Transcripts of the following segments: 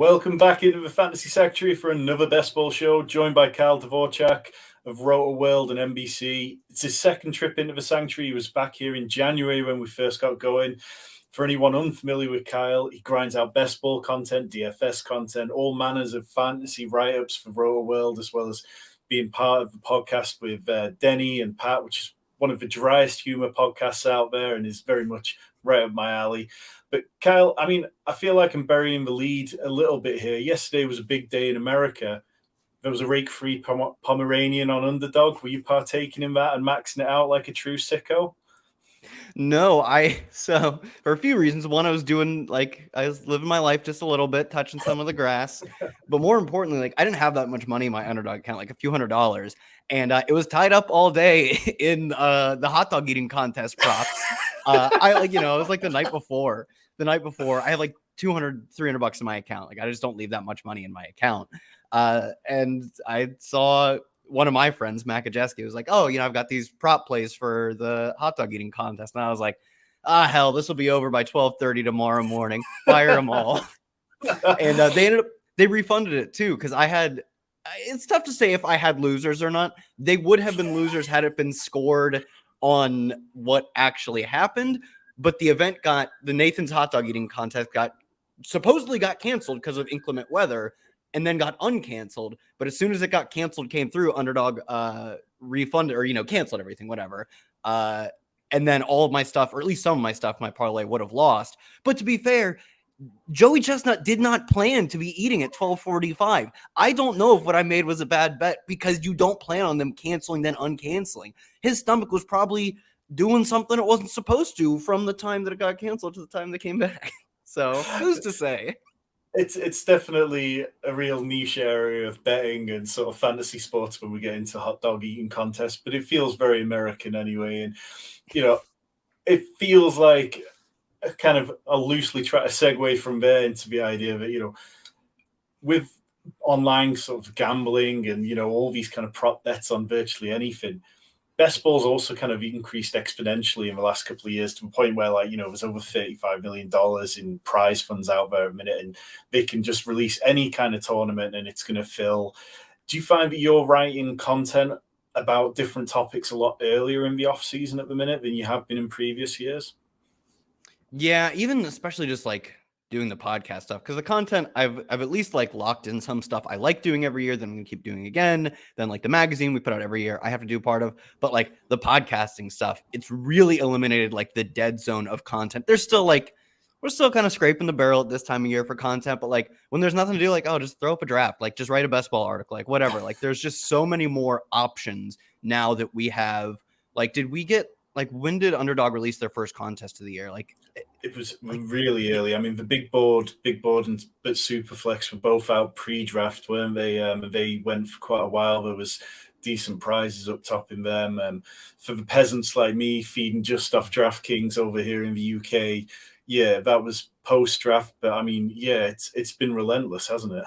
Welcome back into the Fantasy Sanctuary for another Best Ball show, joined by Kyle Dvorchak of Rotoworld and NBC. It's his second trip into the Sanctuary. He was back here in January when we first got going. For anyone unfamiliar with Kyle, he grinds out Best Ball content, DFS content, all manners of fantasy write-ups for Rotoworld, as well as being part of the podcast with Denny and Pat, which is one of the driest humor podcasts out there and is very much right up my alley. But Kyle, I feel like I'm burying the lead a little bit here. Yesterday was a big day in America. There was a rake-free Pomeranian on Underdog. Were you partaking in that and maxing it out like a true sicko? No, so for a few reasons. One, I was living my life just a little bit, touching some of the grass. But more importantly, I didn't have that much money in my Underdog account, like a few $100s. And it was tied up all day in the hot dog eating contest props. It was like the night before. I had like $200, $300 in my account. I just don't leave that much money in my account. And I saw one of my friends, Makajeski, was like, "Oh, I've got these prop plays for the hot dog eating contest." And I was like, hell, this will be over by 12:30 tomorrow morning. Fire them all. And they refunded it too. Cause it's tough to say if I had losers or not. They would have been losers had it been scored on what actually happened. But the Nathan's hot dog eating contest supposedly got canceled because of inclement weather and then got uncanceled. But as soon as it got canceled, came through, Underdog refunded or, canceled everything, whatever. And then all of my stuff, or at least some of my stuff, my parlay would have lost. But to be fair, Joey Chestnut did not plan to be eating at 12:45. I don't know if what I made was a bad bet because you don't plan on them canceling then uncanceling. His stomach was probably doing something it wasn't supposed to from the time that it got canceled to the time they came back. So who's to say? It's definitely a real niche area of betting and sort of fantasy sports when we get into hot dog eating contests, but it feels very American anyway. And, it feels like I'll loosely try to segue from there into the idea that, with online sort of gambling and, all these kind of prop bets on virtually anything, Best Ball's also kind of increased exponentially in the last couple of years to a point where, there's over $35 million in prize funds out there a minute, and they can just release any kind of tournament and it's going to fill. Do you find that you're writing content about different topics a lot earlier in the off season at the minute than you have been in previous years? Yeah, even especially just doing the podcast stuff, because the content I've at least locked in some stuff I like doing every year, then I'm gonna keep doing again. Then the magazine we put out every year, I have to do part of, but the podcasting stuff, it's really eliminated the dead zone of content. There's still we're still kind of scraping the barrel at this time of year for content, but when there's nothing to do, just throw up a draft, just write a Best Ball article, whatever. There's just so many more options now that we have. Did we get when did Underdog release their first contest of the year? It was really early. The big board and Superflex were both out pre-draft, weren't they? They went for quite a while. There was decent prizes up top in them. For the peasants like me, feeding just off Draftkings over here in the UK, yeah, that was post-draft. But it's been relentless, hasn't it?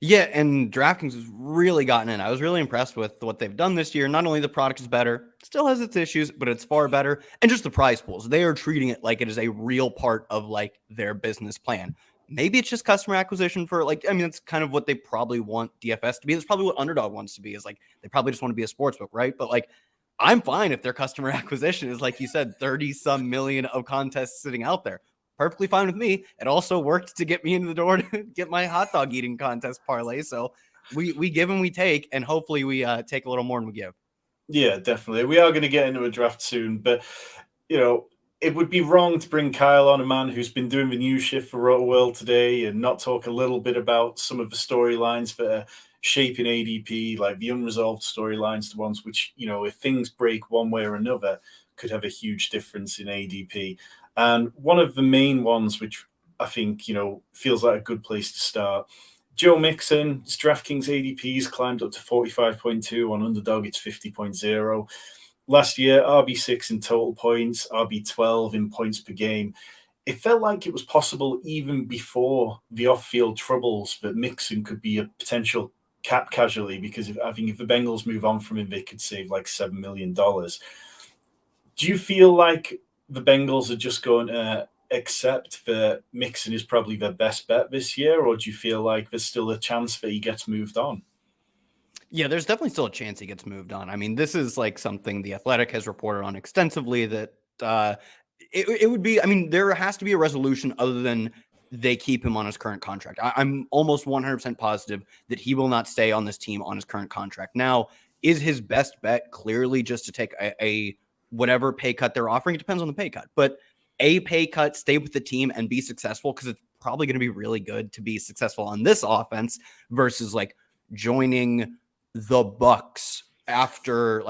Yeah, and Draftkings has really gotten in. I was really impressed with what they've done this year. Not only the product is better, still has its issues, but it's far better. And just the prize pools. They are treating it like it is a real part of their business plan. Maybe it's just customer acquisition for it's kind of what they probably want DFS to be. That's probably what Underdog wants to be, is they probably just want to be a sportsbook, right? But I'm fine if their customer acquisition is, like you said, 30 some million of contests sitting out there. Perfectly fine with me. It also worked to get me into the door to get my hot dog eating contest parlay. So we give and we take, and hopefully we take a little more than we give. Yeah, definitely. We are going to get into a draft soon, but it would be wrong to bring Kyle on, a man who's been doing the news shift for Rotoworld today, and not talk a little bit about some of the storylines that are shaping ADP, like the unresolved storylines, the ones which, if things break one way or another, could have a huge difference in ADP. And one of the main ones, which I think, feels like a good place to start, Joe Mixon, his Draftkings ADP's climbed up to 45.2. On Underdog, it's 50.0. Last year, RB6 in total points, RB12 in points per game. It felt like it was possible even before the off-field troubles that Mixon could be a potential cap casualty, because I think if the Bengals move on from him, they could save $7 million. Do you feel like the Bengals are just going to accept that Mixon is probably their best bet this year, or do you feel like there's still a chance that he gets moved on? Yeah, there's definitely still a chance he gets moved on. I mean, this is like something The Athletic has reported on extensively that it would be, I mean, there has to be a resolution other than they keep him on his current contract. I'm almost 100% positive that he will not stay on this team on his current contract. Now, is his best bet clearly just to take a whatever pay cut they're offering? It depends on the pay cut, but a pay cut, stay with the team and be successful, because it's probably going to be really good to be successful on this offense versus like joining the Bucks after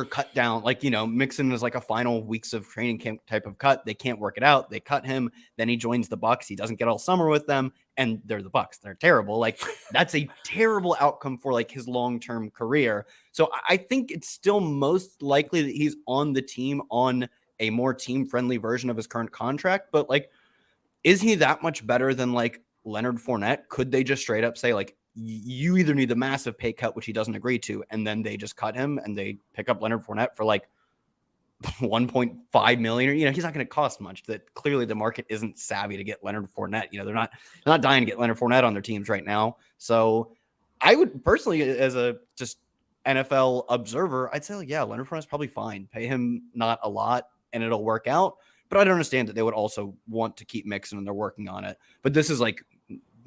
cut down, like, you know, Mixon is like a final weeks of training camp type of cut. They can't work it out. They cut him. Then he joins the Bucks. He doesn't get all summer with them, and they're the Bucks. They're terrible. Like, that's a terrible outcome for like his long-term career. So I think it's still most likely that he's on the team on a more team-friendly version of his current contract. But like, is he that much better than like Leonard Fournette? Could they just straight up say like, you either need the massive pay cut, which he doesn't agree to, and then they just cut him and they pick up Leonard Fournette for like 1.5 million? You know, he's not going to cost much. That clearly the market isn't savvy to get Leonard Fournette. You know, they're not dying to get Leonard Fournette on their teams right now. So I would personally, as a just NFL observer, I'd say like, yeah, Leonard Fournette's probably fine. Pay him not a lot and it'll work out. But I don't understand that they would also want to keep Mixon and they're working on it. But this is like,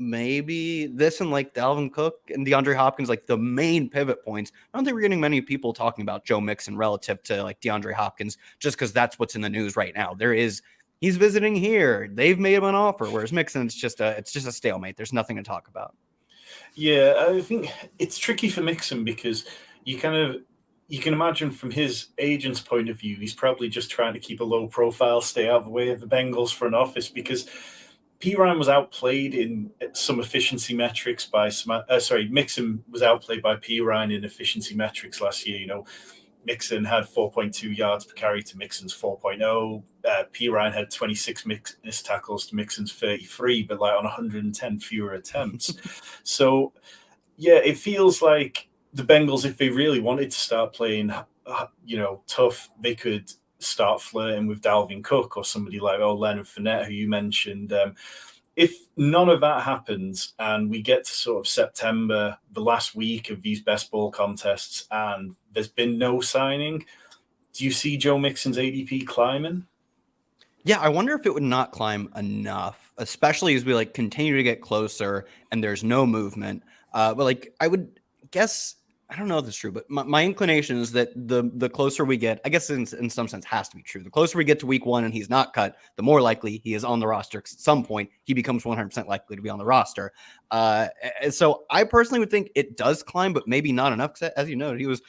maybe this and like Dalvin Cook and DeAndre Hopkins, like the main pivot points. I don't think we're getting many people talking about Joe Mixon relative to like DeAndre Hopkins, just because that's what's in the news right now. He's visiting here. They've made him an offer, whereas Mixon, it's just a stalemate. There's nothing to talk about. Yeah, I think it's tricky for Mixon because you can imagine from his agent's point of view, he's probably just trying to keep a low profile, stay out of the way of the Bengals front office, because P. Ryan was outplayed in some efficiency metrics by Mixon was outplayed by P. Ryan in efficiency metrics last year. You know, Mixon had 4.2 yards per carry to Mixon's 4.0. P. Ryan had 26 missed tackles to Mixon's 33, but like on 110 fewer attempts. So, yeah, it feels like the Bengals, if they really wanted to start playing, tough, they could start flirting with Dalvin Cook or somebody like Leonard Fournette, who you mentioned. If none of that happens and we get to sort of September, the last week of these best ball contests, and there's been no signing, do you see Joe Mixon's ADP climbing? Yeah, I wonder if it would not climb enough, especially as we like continue to get closer and there's no movement. But like, I would guess, I don't know if it's true, but my inclination is that the closer we get, I guess in some sense has to be true. The closer we get to week one and he's not cut, the more likely he is on the roster. At some point, he becomes 100% likely to be on the roster. So I personally would think it does climb, but maybe not enough. Because as you know, he was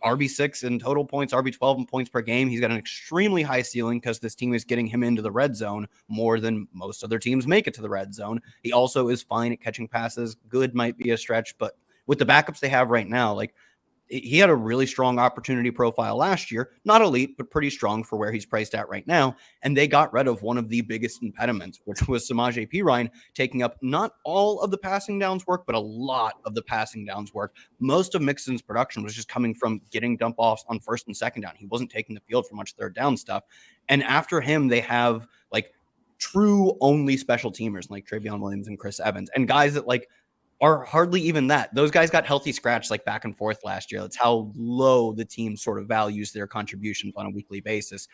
RB6 in total points, RB12 in points per game. He's got an extremely high ceiling because this team is getting him into the red zone more than most other teams make it to the red zone. He also is fine at catching passes. Good might be a stretch, but with the backups they have right now, like he had a really strong opportunity profile last year, not elite, but pretty strong for where he's priced at right now. And they got rid of one of the biggest impediments, which was Samaje Perine taking up not all of the passing downs work, but a lot of the passing downs work. Most of Mixon's production was just coming from getting dump offs on first and second down. He wasn't taking the field for much third down stuff. And after him, they have like true only special teamers like Travion Williams and Chris Evans, and guys that like are hardly even that. Those guys got healthy scratch like back and forth last year. That's how low the team sort of values their contributions on a weekly basis.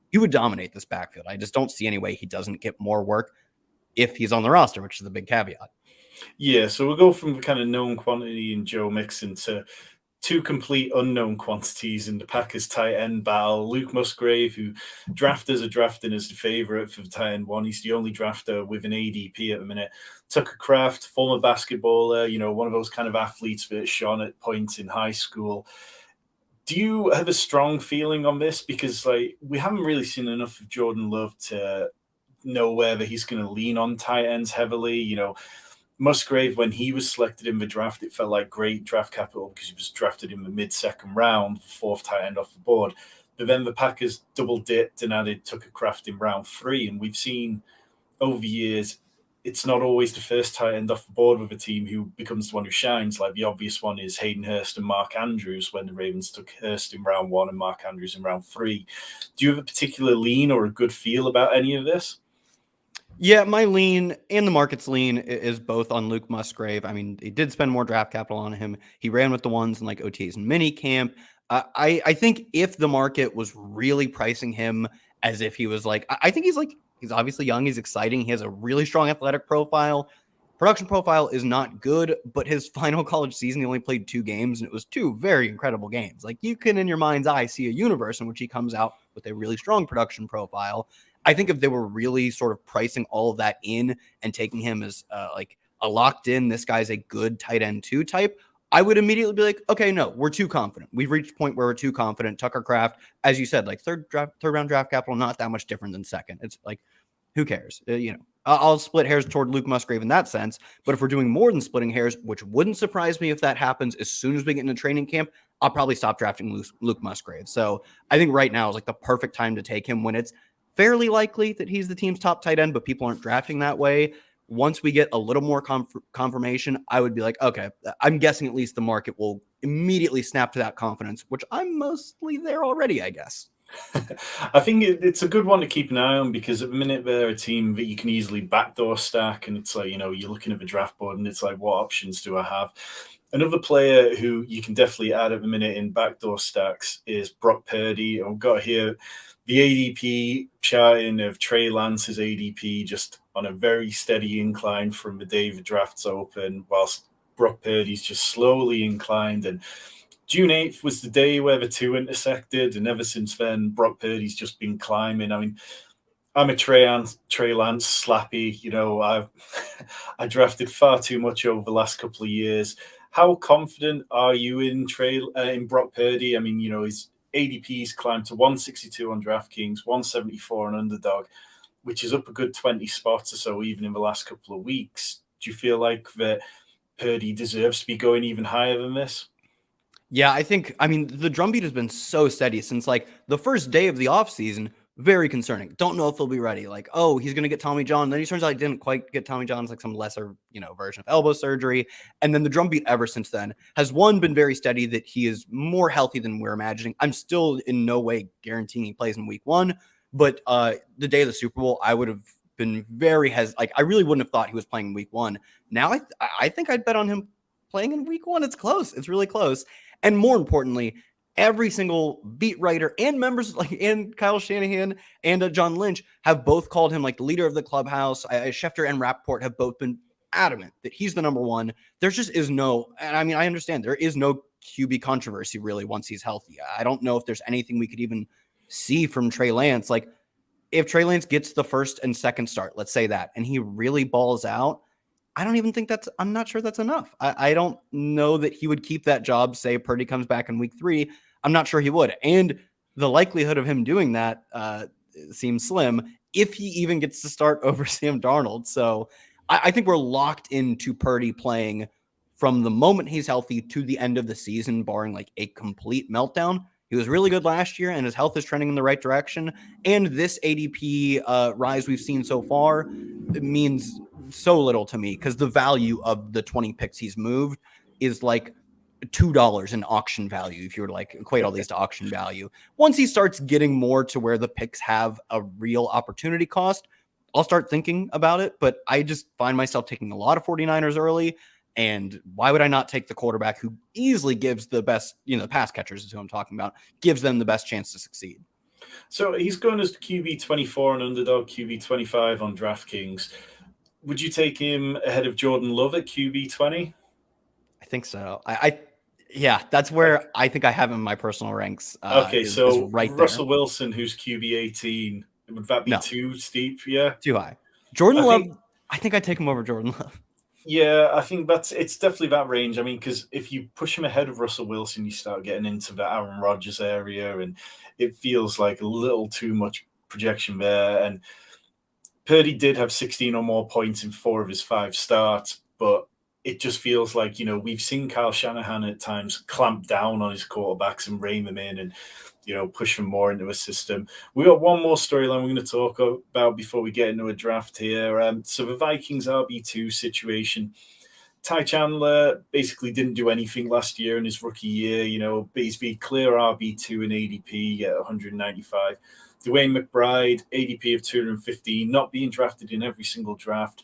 He would dominate this backfield. I just don't see any way he doesn't get more work if he's on the roster, which is the big caveat. Yeah, so we'll go from the kind of known quantity in Joe Mixon to two complete unknown quantities in the Packers tight end battle. Luke Musgrave, who drafters are drafting as the favorite for the tight end one. He's the only drafter with an ADP at the minute. Tucker Kraft, former basketballer, one of those kind of athletes that shone at points in high school. Do you have a strong feeling on this? Because we haven't really seen enough of Jordan Love to know whether he's going to lean on tight ends heavily. Musgrave, when he was selected in the draft, it felt like great draft capital because he was drafted in the mid-second round, fourth tight end off the board. But then the Packers double-dipped and added Tucker Kraft in round 3. And we've seen over the years, it's not always the first tight end off the board with a team who becomes the one who shines. Like the obvious one is Hayden Hurst and Mark Andrews when the Ravens took Hurst in round 1 and Mark Andrews in round 3. Do you have a particular lean or a good feel about any of this? Yeah, my lean and the market's lean is both on Luke Musgrave. I mean, he did spend more draft capital on him. He ran with the ones in like OTAs and mini camp. I think if the market was really pricing him as if he was like, I think he's obviously young, he's exciting, he has a really strong athletic profile. Production profile is not good, but his final college season, he only played 2 games, and it was 2 very incredible games. Like, you can, in your mind's eye, see a universe in which he comes out with a really strong production profile. I think if they were really sort of pricing all of that in and taking him as like a locked in, this guy's a good tight end 2 type, I would immediately be like, okay, no, we're too confident. We've reached a point where we're too confident. Tucker Craft, as you said, like third round draft capital, not that much different than second. It's like, who cares? I'll split hairs toward Luke Musgrave in that sense. But if we're doing more than splitting hairs, which wouldn't surprise me if that happens as soon as we get into training camp, I'll probably stop drafting Luke Musgrave. So I think right now is like the perfect time to take him when it's fairly likely that he's the team's top tight end, but people aren't drafting that way. Once we get a little more confirmation, I would be like, okay, I'm guessing at least the market will immediately snap to that confidence, which I'm mostly there already, I guess. I think it's a good one to keep an eye on because at the minute they're a team that you can easily backdoor stack, and it's like, you're looking at the draft board and it's like, what options do I have? Another player who you can definitely add at the minute in backdoor stacks is Brock Purdy. I've got here the ADP charting of Trey Lance's ADP just on a very steady incline from the day the draft's open, whilst Brock Purdy's just slowly inclined. And June 8th was the day where the two intersected, and ever since then, Brock Purdy's just been climbing. I mean, I'm a Trey Lance slappy. I've I drafted far too much over the last couple of years. How confident are you in Brock Purdy? I mean, his ADP's climbed to 162 on DraftKings, 174 on Underdog, which is up a good 20 spots or so even in the last couple of weeks. Do you feel like that Purdy deserves to be going even higher than this? Yeah, I mean, the drumbeat has been so steady since like the first day of the offseason. Very concerning. Don't know if he'll be ready. Like, oh, he's going to get Tommy John. Then he turns out he didn't quite get Tommy John. It's like some lesser, version of elbow surgery. And then the drumbeat ever since then has been very steady that he is more healthy than we're imagining. I'm still in no way guaranteeing he plays in week 1, but the day of the Super Bowl, I would have been very hesitant. Like, I really wouldn't have thought he was playing in week 1. Now I think I'd bet on him playing in week 1. It's close. It's really close. And more importantly, every single beat writer and members and Kyle Shanahan and John Lynch have both called him like the leader of the clubhouse. Schefter and Rappaport have both been adamant that he's the number one. There just is no, and I mean, I understand there is no QB controversy really once he's healthy. I don't know if there's anything we could even see from Trey Lance. Like, if Trey Lance gets the first and second start, let's say that, and he really balls out, I don't even think I'm not sure that's enough. I don't know that he would keep that job. Say Purdy comes back in week 3. I'm not sure he would. And the likelihood of him doing that seems slim if he even gets to start over Sam Darnold. So I think we're locked into Purdy playing from the moment he's healthy to the end of the season, barring like a complete meltdown. He was really good last year, and his health is trending in the right direction. And this ADP rise we've seen so far, it means so little to me because the value of the 20 picks he's moved is like $2 in auction value if you were to like equate all these to auction value. Once he starts getting more to where the picks have a real opportunity cost, I'll start thinking about it. But I just find myself taking a lot of 49ers early. And why would I not take the quarterback who easily gives the best, the pass catchers is who I'm talking about, gives them the best chance to succeed? So he's going as QB 24 on Underdog, QB 25 on DraftKings. Would you take him ahead of Jordan Love at QB 20? I think so. Yeah, that's where I think I have him in my personal ranks. Okay, Is so right there. Russell Wilson, who's QB 18, would that be No, too steep? Yeah. too high. Jordan I think Love, I think I'd take him over Jordan Love. Yeah, I think it's definitely that range. I mean, because if you push him ahead of Russell Wilson, you start getting into the Aaron Rodgers area, and it feels like a little too much projection there. And Purdy did have 16 or more points in 4 of his 5 starts, but it just feels like, we've seen Kyle Shanahan at times clamp down on his quarterbacks and rein them in and, push them more into a system. We got one more storyline we're going to talk about before we get into a draft here. So the Vikings RB2 situation. Ty Chandler basically didn't do anything last year in his rookie year, but he's been clear RB2 in ADP at 195. Dewayne McBride, ADP of 215, not being drafted in every single draft.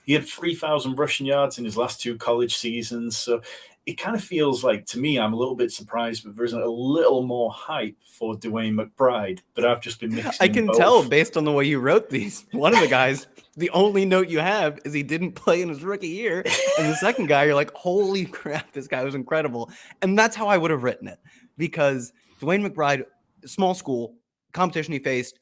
He had 3,000 rushing yards in his last 2 college seasons. So it kind of feels like, to me, I'm a little bit surprised, but there isn't a little more hype for Dewayne McBride. But I've just been mixing I can both. tell based on the way you wrote these. One of the guys, the only note you have is he didn't play in his rookie year. And the second guy, you're like, holy crap, this guy was incredible. And that's how I would have written it. Because Dewayne McBride, small school, competition he faced,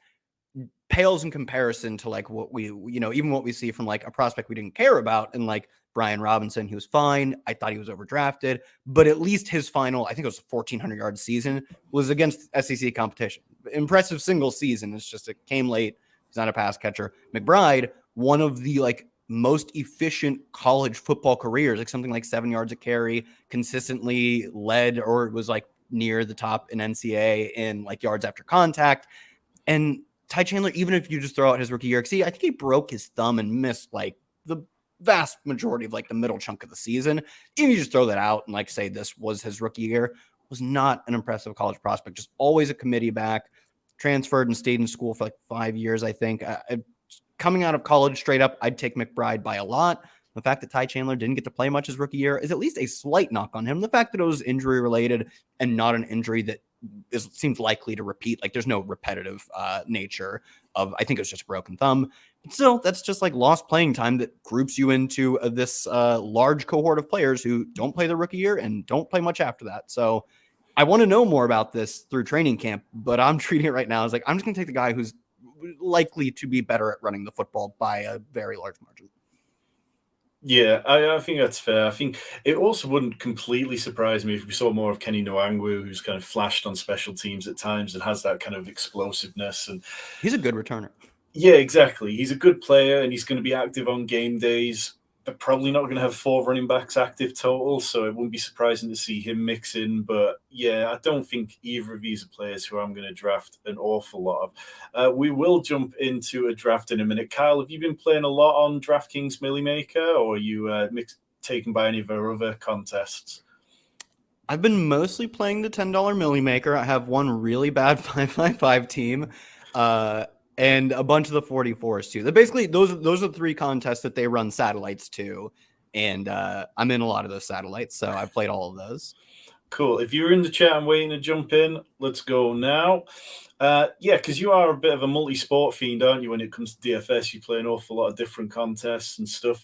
pales in comparison to like what we, even what we see from like a prospect we didn't care about. And like Brian Robinson, he was fine. I thought he was overdrafted, but at least his final, I think it was a 1,400 yard season, was against SEC competition. Impressive single season. It's just, it came late. He's not a pass catcher. McBride, one of the like most efficient college football careers, like something like 7 yards a carry, consistently led or was like near the top in NCAA in like yards after contact. And Ty Chandler, even if you just throw out his rookie year, I think he broke his thumb and missed like the vast majority of like the middle chunk of the season. Even if you just throw that out and like say this was his rookie year, was not an impressive college prospect. Just always a committee back, transferred and stayed in school for like 5 years, I think. Coming out of college straight up, I'd take McBride by a lot. The fact that Ty Chandler didn't get to play much his rookie year is at least a slight knock on him. The fact that it was injury related and not an injury that seems likely to repeat. Like there's no repetitive nature of, I think it was just a broken thumb. But still, that's just like lost playing time that groups you into this large cohort of players who don't play their rookie year and don't play much after that. So I want to know more about this through training camp, but I'm treating it right now as like, I'm just going to take the guy who's likely to be better at running the football by a very large margin. Yeah, I think that's fair. I think it also wouldn't completely surprise me if we saw more of Kenny Nwangwu, who's kind of flashed on special teams at times and has that kind of explosiveness. And he's a good returner. Yeah, exactly. He's a good player and he's going to be active on game days. They're probably not going to have 4 running backs active total, so it wouldn't be surprising to see him mix in. But yeah, I don't think either of these are players who I'm going to draft an awful lot of. We will jump into a draft in a minute. Kyle, have you been playing a lot on DraftKings Millie Maker, or are you taken by any of our other contests? I've been mostly playing the $10 Millie Maker. I have one really bad 5x5 team. And a bunch of the 44s too. Basically, those are the 3 contests that they run satellites to, and I'm in a lot of those satellites, so I've played all of those. Cool. If you're in the chat and waiting to jump in, let's go now. Yeah, because you are a bit of a multi-sport fiend, aren't you? When it comes to DFS, you play an awful lot of different contests and stuff.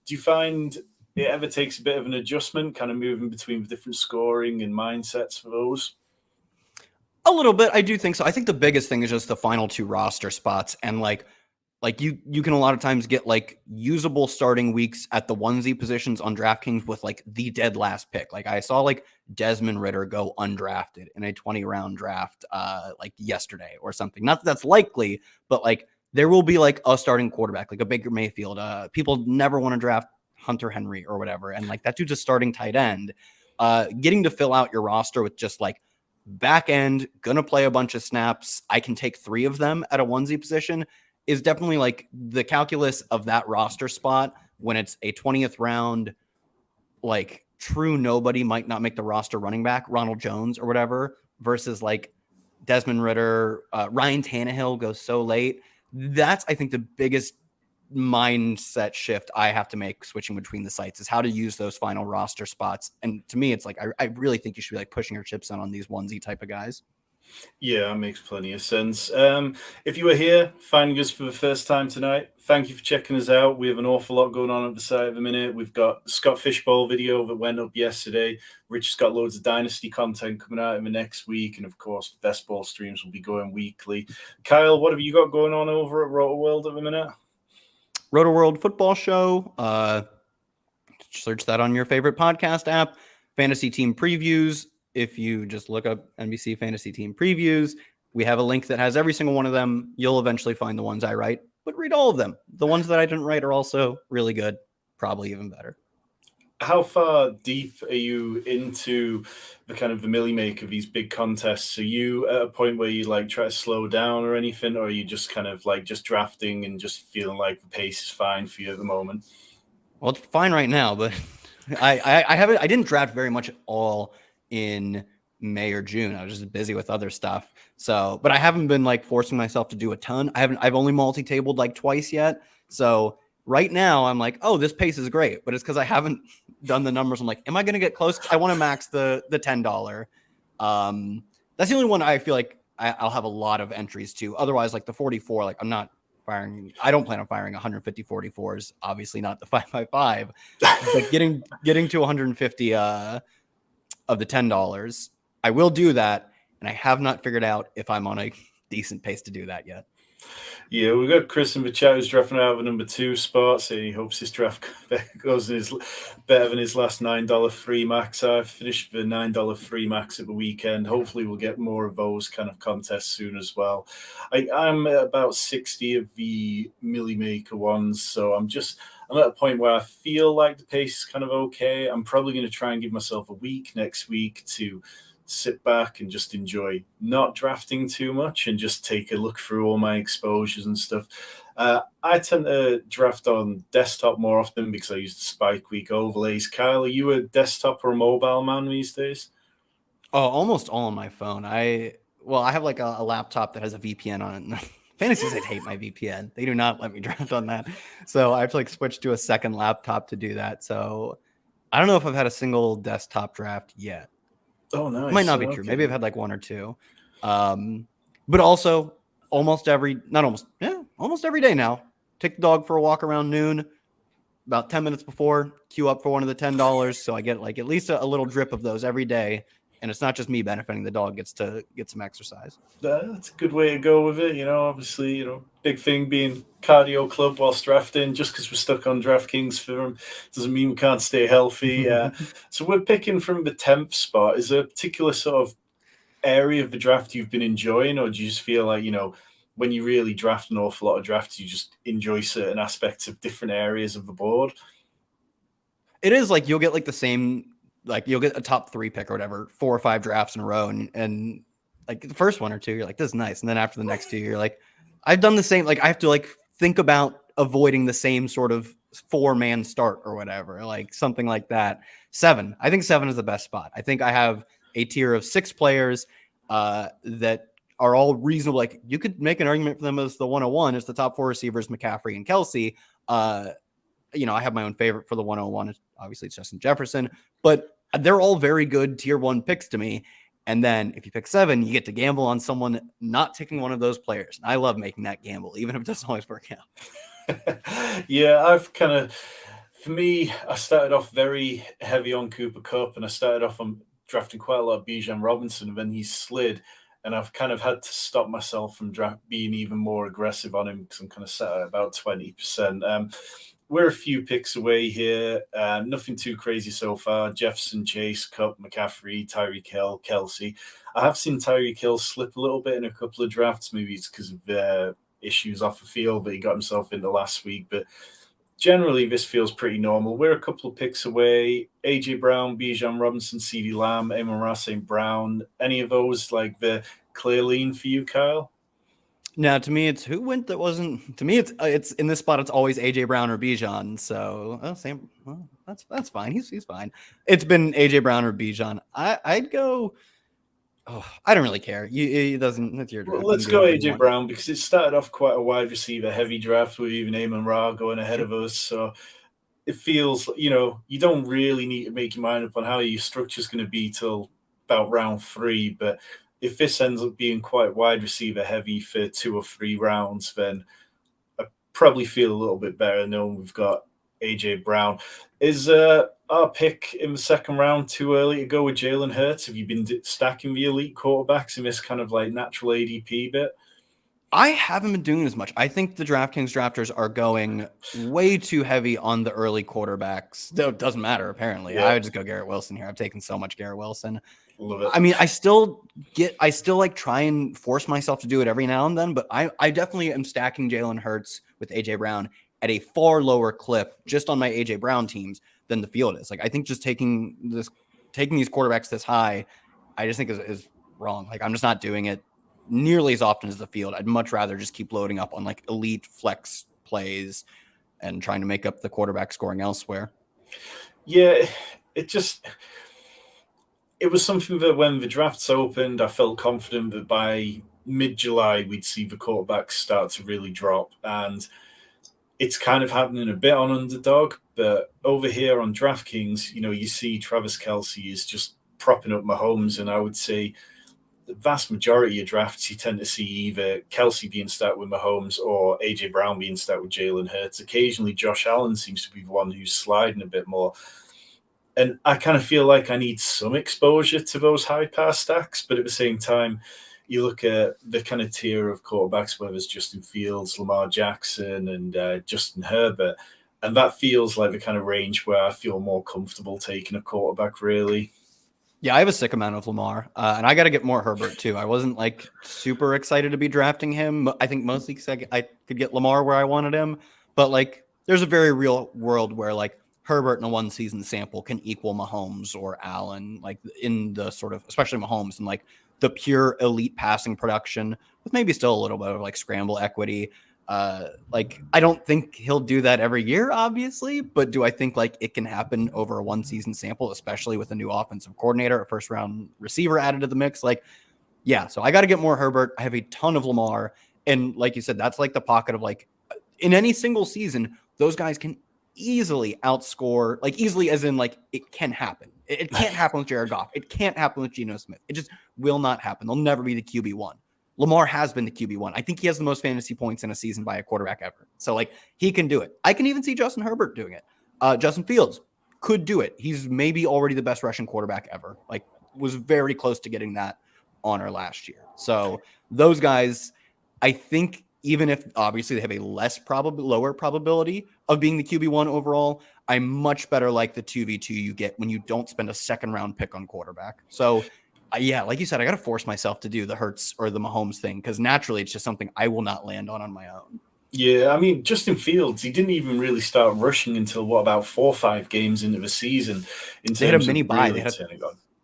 Do you find it ever takes a bit of an adjustment, kind of moving between different scoring and mindsets for those? A little bit. I do think so. I think the biggest thing is just the final 2 roster spots. And like you can a lot of times get like usable starting weeks at the onesie positions on DraftKings with like the dead last pick. Like I saw like Desmond Ridder go undrafted in a 20-round draft like yesterday or something. Not that that's likely, but like there will be like a starting quarterback, like a Baker Mayfield. People never want to draft Hunter Henry or whatever. And like that's just a starting tight end. Getting to fill out your roster with just like back end, gonna play a bunch of snaps, I can take 3 of them at a onesie position is definitely like the calculus of that roster spot when it's a 20th round, like true nobody might not make the roster running back, Ronald Jones or whatever, versus like Desmond Ridder, Ryan Tannehill goes so late. That's, I think, the biggest mindset shift I have to make switching between the sites is how to use those final roster spots. And to me, it's like, I really think you should be like pushing your chips in on these onesie type of guys. Yeah, that makes plenty of sense. If you were here finding us for the first time tonight, thank you for checking us out. We have an awful lot going on at the site at the minute. We've got Scott Fishbowl video that went up yesterday. Rich's got loads of Dynasty content coming out in the next week. And of course, best ball streams will be going weekly. Kyle, what have you got going on over at Rotoworld at the minute? Rotoworld Football Show. Search that on your favorite podcast app. Fantasy Team Previews. If you just look up NBC Fantasy Team Previews, we have a link that has every single one of them. You'll eventually find the ones I write, but read all of them. The ones that I didn't write are also really good, probably even better. How far deep are you into the kind of the Millie Maker of these big contests? Are you at a point where you like try to slow down or anything, or are you just kind of like just drafting and just feeling like the pace is fine for you at the moment? Well, it's fine right now, but I didn't draft very much at all in May or June. I was just busy with other stuff. So, but I haven't been like forcing myself to do a ton. I've only multi-tabled like twice yet. So right now I'm like, oh, this pace is great, but it's because I haven't done the numbers. I'm like, am I going to get close? I want to max the $10. That's the only one I feel like I'll have a lot of entries to. Otherwise, like the 44, like I'm not firing. I don't plan on firing 150 44s. Obviously not the 5x5, but getting to 150 of the $10. I will do that, and I have not figured out if I'm on a decent pace to do that yet. Yeah, we've got Chris in the chat who's drafting out of a number 2 spot, so he hopes his draft goes better than his last $9 free max. I finished the $9 free max at the weekend. Hopefully we'll get more of those kind of contests soon as well. I'm at about 60 of the Millie Maker ones, so I'm at a point where I feel like the pace is kind of okay. I'm probably going to try and give myself a week next week to sit back and just enjoy not drafting too much and just take a look through all my exposures and stuff. I tend to draft on desktop more often because I use the Spike Week overlays. Kyle, are you a desktop or a mobile man these days? Oh, almost all on my phone. I have like a laptop that has a VPN on it. Fantasy sites hate my VPN. They do not let me draft on that. So I have to like switch to a second laptop to do that. So I don't know if I've had a single desktop draft yet. Oh, nice. It might not be true. Maybe I've had like one or two. But also almost every day now. Take the dog for a walk around noon, about 10 minutes before, queue up for one of the $10. So I get like at least a little drip of those every day. And it's not just me benefiting. The dog gets to get some exercise. That's a good way to go with it. Obviously, big thing being cardio club whilst drafting. Just because we're stuck on Draftkings for them doesn't mean we can't stay healthy. So we're picking from the 10th spot. Is there a particular sort of area of the draft you've been enjoying, or do you just feel like, when you really draft an awful lot of drafts, you just enjoy certain aspects of different areas of the board? It is like you'll get like the same, like you'll get a top 3 pick or whatever, 4 or 5 drafts in a row. And like the first one or two, you're like, this is nice. And then after the next 2, you're like, I've done the same. Like I have to like think about avoiding the same sort of 4-man start or whatever, like something like that. 7. I think 7 is the best spot. I think I have a tier of 6 players that are all reasonable. Like you could make an argument for them as the 101 as the top 4 receivers, McCaffrey and Kelsey. I have my own favorite for the 101. Obviously, it's Justin Jefferson, but they're all very good tier 1 picks to me. And then if you pick 7, you get to gamble on someone not taking one of those players. And I love making that gamble, even if it doesn't always work out. Yeah, for me, I started off very heavy on Cooper Kupp, and I started off on drafting quite a lot of Bijan Robinson, and then he slid. And I've kind of had to stop myself from being even more aggressive on him because I'm kind of set at about 20%. We're a few picks away here. Nothing too crazy so far. Jefferson, Chase, Kupp, McCaffrey, Tyreek Hill, Kelsey. I have seen Tyreek Hill slip a little bit in a couple of drafts. Maybe it's because of issues off the field that he got himself into last week. But generally, this feels pretty normal. We're a couple of picks away. A.J. Brown, Bijan Robinson, CeeDee Lamb, Amon-Ra St. Brown. Any of those like the clear lean for you, Kyle? Now, to me, it's who went that wasn't. To me, it's in this spot. It's always AJ Brown or Bijan. So, same. Well, that's fine. He's fine. It's been AJ Brown or Bijan. I'd go. Oh, I don't really care. It doesn't. That's your draft. Well, let's go AJ Brown because it started off quite a wide receiver heavy draft with even Amon-Ra going ahead of us. So it feels, you don't really need to make your mind up on how your structure is going to be till about round 3. But if this ends up being quite wide receiver heavy for 2 or 3 rounds, then I probably feel a little bit better knowing we've got AJ Brown. Is our pick in the second round too early to go with Jalen Hurts? Have you been stacking the elite quarterbacks in this kind of like natural ADP bit? I haven't been doing as much. I think the DraftKings drafters are going way too heavy on the early quarterbacks. Though it doesn't matter, apparently. Yeah. I would just go Garrett Wilson here. I've taken so much Garrett Wilson. Love it. I mean, I still like try and force myself to do it every now and then, but I definitely am stacking Jalen Hurts with AJ Brown at a far lower clip just on my AJ Brown teams than the field is. Like, I think just taking these quarterbacks this high, I just think is wrong. Like, I'm just not doing it nearly as often as the field. I'd much rather just keep loading up on like elite flex plays and trying to make up the quarterback scoring elsewhere. Yeah, it was something that when the drafts opened, I felt confident that by mid-July we'd see the quarterbacks start to really drop, and it's kind of happening a bit on Underdog, but over here on DraftKings, you see Travis Kelce is just propping up Mahomes, and I would say the vast majority of drafts you tend to see either Kelce being stacked with Mahomes or AJ Brown being stacked with Jalen Hurts. Occasionally, Josh Allen seems to be the one who's sliding a bit more. And I kind of feel like I need some exposure to those high pass stacks, but at the same time, you look at the kind of tier of quarterbacks, whether it's Justin Fields, Lamar Jackson, and Justin Herbert, and that feels like the kind of range where I feel more comfortable taking a quarterback, really. Yeah, I have a sick amount of Lamar, and I got to get more Herbert too. I wasn't like super excited to be drafting him. I think mostly because I could get Lamar where I wanted him, but like there's a very real world where like Herbert in a one season sample can equal Mahomes or Allen, like in the sort of, especially Mahomes and like the pure elite passing production with maybe still a little bit of like scramble equity. Like I don't think he'll do that every year, obviously, but do I think like it can happen over a one season sample, especially with a new offensive coordinator, a first round receiver added to the mix? Like, yeah, so I got to get more Herbert. I have a ton of Lamar. And like you said, that's like the pocket of like in any single season, those guys can easily outscore, like easily as in like it can happen. It can't happen with Jared Goff. It can't happen with Geno Smith. It just will not happen. They'll never be the QB1. Lamar has been the QB1. I think he has the most fantasy points in a season by a quarterback ever. So like he can do it. I can even see Justin Herbert doing it. Justin Fields could do it. He's maybe already the best rushing quarterback ever. Like was very close to getting that honor last year. So those guys, I think even if obviously they have a lower probability of being the QB1 overall, I'm much better like the 2v2 you get when you don't spend a second round pick on quarterback. So yeah, like you said, I got to force myself to do the Hurts or the Mahomes thing because naturally it's just something I will not land on my own. Yeah, I mean, Justin Fields, he didn't even really start rushing until about 4 or 5 games into the season. They had a mini bye.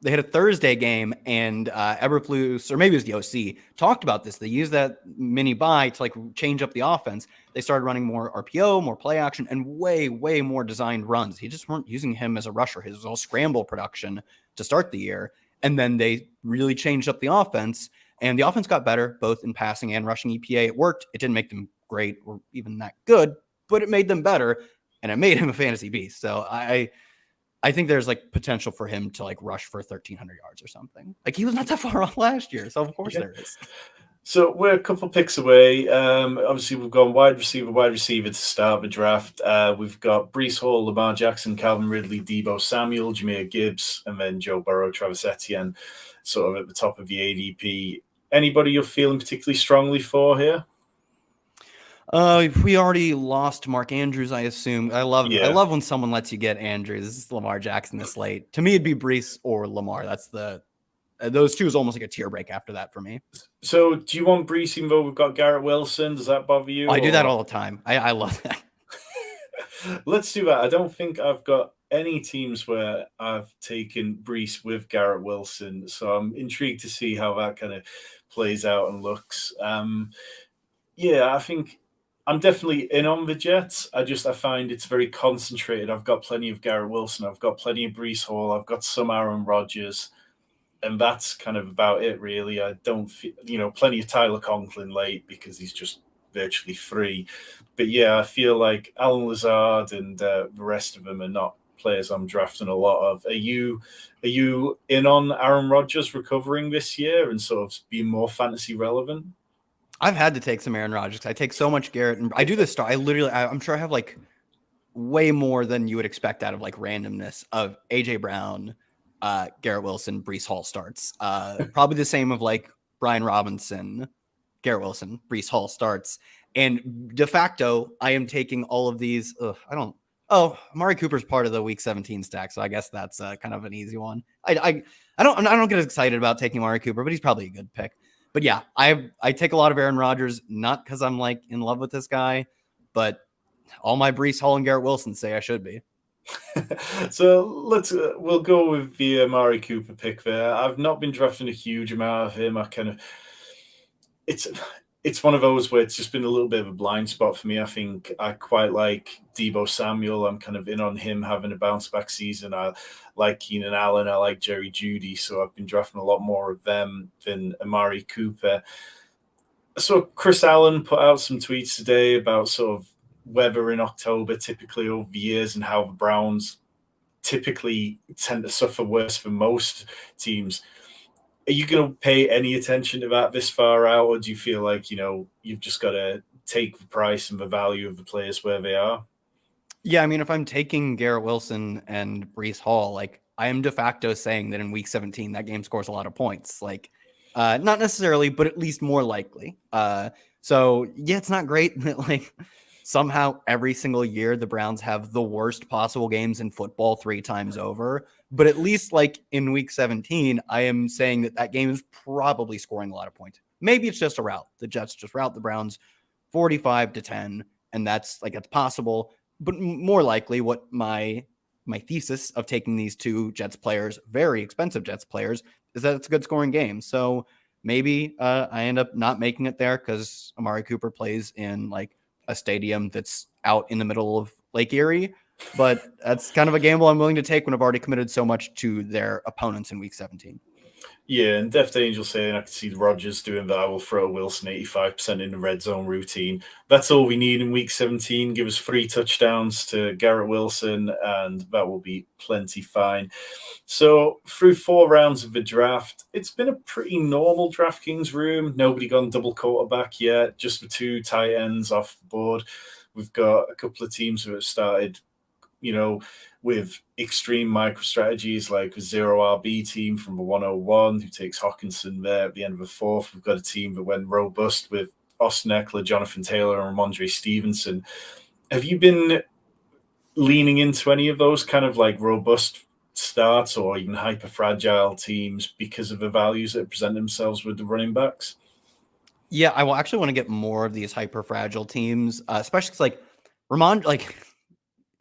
They had a Thursday game, and Eberflus, or maybe it was the OC, talked about this. They used that mini bye to like change up the offense. They started running more RPO, more play action, and way, way more designed runs. He just weren't using him as a rusher. His was all scramble production to start the year. And then they really changed up the offense, and the offense got better, both in passing and rushing EPA. It worked. It didn't make them great or even that good, but it made them better, and it made him a fantasy beast. So I think there's like potential for him to like rush for 1,300 yards or something. Like he was not that far off last year. So of course there is. So we're a couple picks away. Obviously we've gone wide receiver to start the draft. We've got Breece Hall, Lamar Jackson, Calvin Ridley, Deebo Samuel, Jahmyr Gibbs, and then Joe Burrow, Travis Etienne, sort of at the top of the ADP. Anybody you're feeling particularly strongly for here? We already lost Mark Andrews, I assume. I love when someone lets you get Andrews, Lamar Jackson this late. To me, it'd be Breece or Lamar. That's those two is almost like a tier break after that for me. So do you want Breece even though we've got Garrett Wilson? Does that bother you? I do that all the time. I love that. Let's do that. I don't think I've got any teams where I've taken Breece with Garrett Wilson. So I'm intrigued to see how that kind of plays out and looks. Yeah, I think I'm definitely in on the Jets. I find it's very concentrated. I've got plenty of Garrett Wilson. I've got plenty of Breece Hall. I've got some Aaron Rodgers. And that's kind of about it, really. I don't feel, plenty of Tyler Conklin late because he's just virtually free. But yeah, I feel like Alan Lazard and the rest of them are not players I'm drafting a lot of. Are you in on Aaron Rodgers recovering this year and sort of being more fantasy relevant? I've had to take some Aaron Rodgers. I take so much Garrett, and I do this stuff. I'm sure I have like way more than you would expect out of like randomness of AJ Brown, Garrett Wilson, Breece Hall starts. Probably the same of like Brian Robinson, Garrett Wilson, Breece Hall starts. And de facto, I am taking all of these. Amari Cooper's part of the week 17 stack. So I guess that's kind of an easy one. I don't get excited about taking Amari Cooper, but he's probably a good pick. But yeah, I take a lot of Aaron Rodgers, not because I'm like in love with this guy, but all my Breece Hall and Garrett Wilson say I should be. So we'll go with the Amari Cooper pick there. I've not been drafting a huge amount of him. it's one of those where it's just been a little bit of a blind spot for me. I think I quite like Deebo Samuel. I'm kind of in on him having a bounce back season. I like Keenan Allen. I like Jerry Jeudy. So I've been drafting a lot more of them than Amari Cooper. So Chris Allen put out some tweets today about sort of weather in October, typically over the years, and how the Browns typically tend to suffer worse than most teams. Are you going to pay any attention to that this far out, or do you feel like, you've just got to take the price and the value of the players where they are? Yeah, I mean, if I'm taking Garrett Wilson and Breece Hall, like I am de facto saying that in week 17, that game scores a lot of points. Like, not necessarily, but at least more likely. So yeah, it's not great that like somehow every single year the Browns have the worst possible games in football 3 times over. But at least like in week 17, I am saying that game is probably scoring a lot of points. Maybe it's just a route. The Jets just route the Browns 45-10, and that's possible. But more likely, what my thesis of taking these 2 Jets players, very expensive Jets players, is that it's a good scoring game. So maybe I end up not making it there because Amari Cooper plays in like a stadium that's out in the middle of Lake Erie. But that's kind of a gamble I'm willing to take when I've already committed so much to their opponents in week 17. Yeah, and Deft Angel saying I can see Rodgers doing that. I will throw Wilson 85% in the red zone routine. That's all we need in week 17. Give us 3 touchdowns to Garrett Wilson, and that will be plenty fine. So through 4 rounds of the draft, it's been a pretty normal DraftKings room. Nobody gone double quarterback yet, just the 2 tight ends off the board. We've got a couple of teams who have started, with extreme micro strategies like a 0 RB team from the 101 who takes Hawkinson there at the end of the 4th. We've got a team that went robust with Austin Eckler, Jonathan Taylor, and Ramondre Stevenson. Have you been leaning into any of those kind of like robust starts or even hyper fragile teams because of the values that present themselves with the running backs? Yeah, I will actually want to get more of these hyper fragile teams, especially because like Ramon, like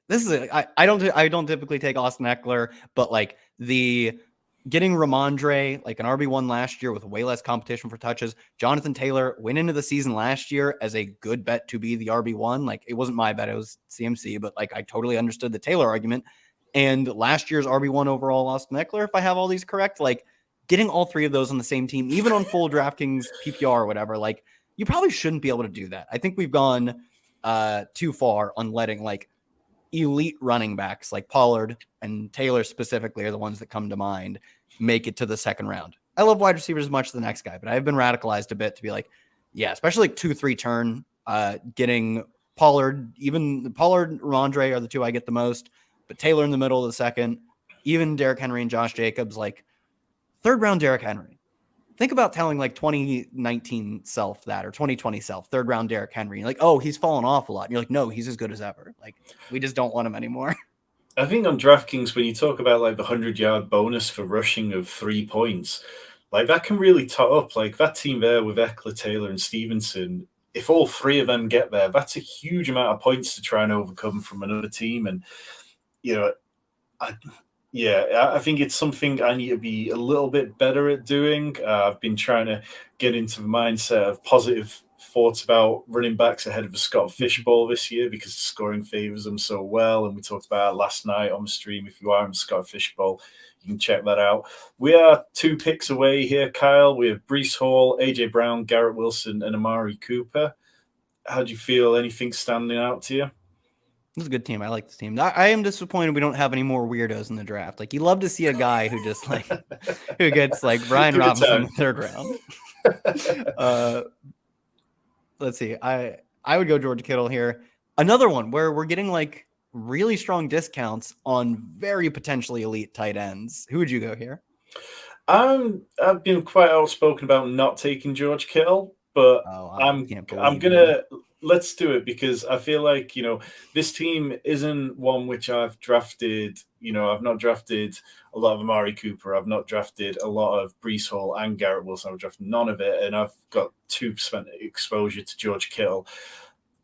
this is I don't typically take Austin Eckler, but like the getting Ramondre like an RB1 last year with way less competition for touches. Jonathan Taylor went into the season last year as a good bet to be the RB1. Like it wasn't my bet, it was CMC, but like I totally understood the Taylor argument. And last year's RB1 overall Austin Eckler, if I have all these correct, like getting all 3 of those on the same team, even on full DraftKings PPR or whatever, like you probably shouldn't be able to do that. I think we've gone too far on letting like elite running backs like Pollard and Taylor specifically are the ones that come to mind make it to the 2nd round. I love wide receivers as much as the next guy, but I've been radicalized a bit to be like, yeah, especially like 2-3 turn, getting Pollard, even Pollard, Ramondre are the 2 I get the most, but Taylor in the middle of the 2nd, even Derrick Henry and Josh Jacobs, like 3rd round Derrick Henry. Think about telling like 2019 self that, or 2020 self, 3rd round Derrick Henry. You're like, oh, he's fallen off a lot. And you're like, no, he's as good as ever. Like, we just don't want him anymore. I think on DraftKings, when you talk about like the 100-yard bonus for rushing of 3 points, like that can really tot up. Like that team there with Eckler, Taylor, and Stevenson, if all 3 of them get there, that's a huge amount of points to try and overcome from another team. And, I think it's something I need to be a little bit better at doing. I've been trying to get into the mindset of positive thoughts about running backs ahead of the Scott Fishbowl this year because the scoring favors them so well. And we talked about it last night on the stream. If you are in the Scott Fishbowl, you can check that out. We are 2 picks away here, Kyle. We have Breece Hall, AJ Brown, Garrett Wilson, and Amari Cooper. How do you feel? Anything standing out to you? This is a good team. I like this team. I am disappointed we don't have any more weirdos in the draft. Like, you love to see a guy who just like who gets like Brian Robinson in the 3rd round. Let's see. I would go George Kittle here. Another one where we're getting like really strong discounts on very potentially elite tight ends. Who would you go here? I've been quite outspoken about not taking George Kittle, but I'm gonna let's do it because I feel like this team isn't one which I've drafted. I've not drafted a lot of Amari Cooper. I've not drafted a lot of Breece Hall and Garrett Wilson. I've drafted none of it, and I've got 2% exposure to George Kittle.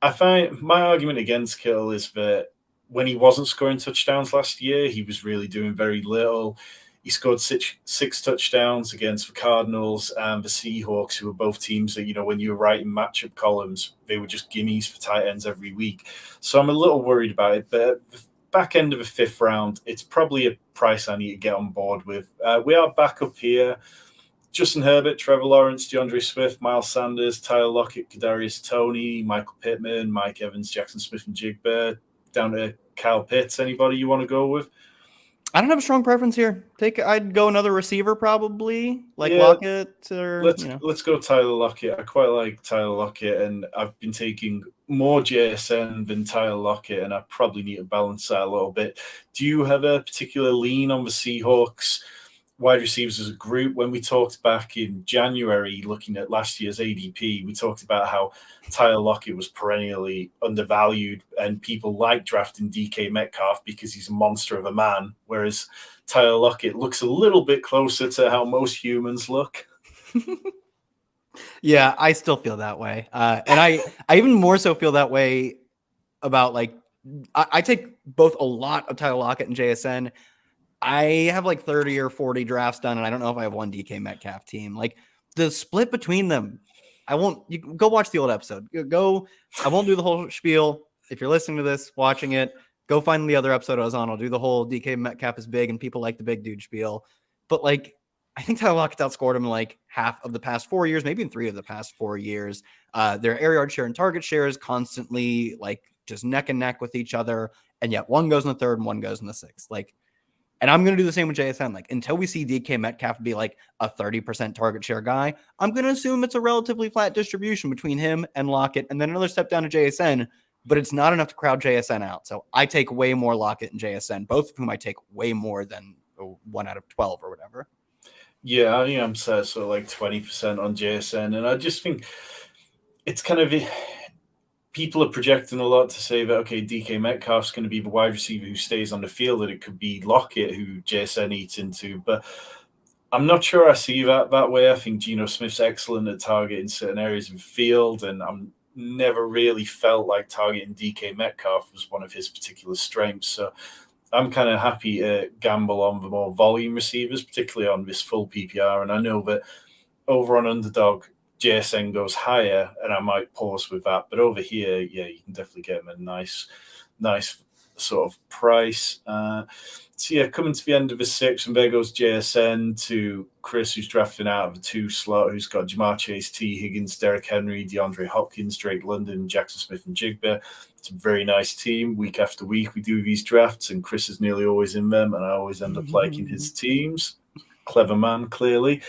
I find my argument against Kittle is that when he wasn't scoring touchdowns last year, he was really doing very little. He scored six touchdowns against the Cardinals and the Seahawks, who were both teams that, when you were writing matchup columns, they were just gimmies for tight ends every week. So I'm a little worried about it. But back end of the 5th round, it's probably a price I need to get on board with. We are back up here. Justin Herbert, Trevor Lawrence, DeAndre Swift, Miles Sanders, Tyler Lockett, Kadarius Toney, Michael Pittman, Mike Evans, Jackson Smith and Jigba, down to Kyle Pitts. Anybody you want to go with? I don't have a strong preference here. I'd go another receiver probably, like Lockett or let's go Tyler Lockett. I quite like Tyler Lockett, and I've been taking more JSN than Tyler Lockett, and I probably need to balance that a little bit. Do you have a particular lean on the Seahawks wide receivers as a group? When we talked back in January, looking at last year's ADP, we talked about how Tyler Lockett was perennially undervalued and people like drafting DK Metcalf because he's a monster of a man, whereas Tyler Lockett looks a little bit closer to how most humans look. Yeah, I still feel that way. And I even more so feel that way about I take both a lot of Tyler Lockett and JSN. I have 30 or 40 drafts done, and I don't know if I have one DK Metcalf team. The split between them, you go watch the old episode. I won't do the whole spiel. If you're listening to this, watching it, go find the other episode I was on. I'll do the whole DK Metcalf is big and people like the big dude spiel. But I think Tyler Lockett outscored him in half of the past 4 years, maybe in 3 of the past 4 years. Their air yard share and target share is constantly just neck and neck with each other. And yet one goes in the 3rd and one goes in the 6th. And I'm going to do the same with JSN. Until we see DK Metcalf be a 30% target share guy, I'm going to assume it's a relatively flat distribution between him and Lockett, and then another step down to JSN, but it's not enough to crowd JSN out. So I take way more Lockett and JSN, both of whom I take way more than 1 out of 12 or whatever. Yeah, I think I'm set 20% on JSN, and I just think it's kind of people are projecting a lot to say that, okay, DK Metcalf's going to be the wide receiver who stays on the field, that it could be Lockett who JSN eats into. But I'm not sure I see that way. I think Geno Smith's excellent at targeting certain areas of the field, and I'm never really felt like targeting DK Metcalf was one of his particular strengths. So I'm kind of happy to gamble on the more volume receivers, particularly on this full PPR. And I know that over on Underdog, JSN goes higher, and I might pause with that. But over here, yeah, you can definitely get him at a nice sort of price. So yeah, coming to the end of the 6th, and there goes JSN to Chris, who's drafting out of the 2 slot, who's got Jamar Chase, T. Higgins, Derrick Henry, DeAndre Hopkins, Drake London, Jackson Smith, and Jigba. It's a very nice team. Week after week, we do these drafts, and Chris is nearly always in them, and I always end up liking his teams. Clever man, clearly.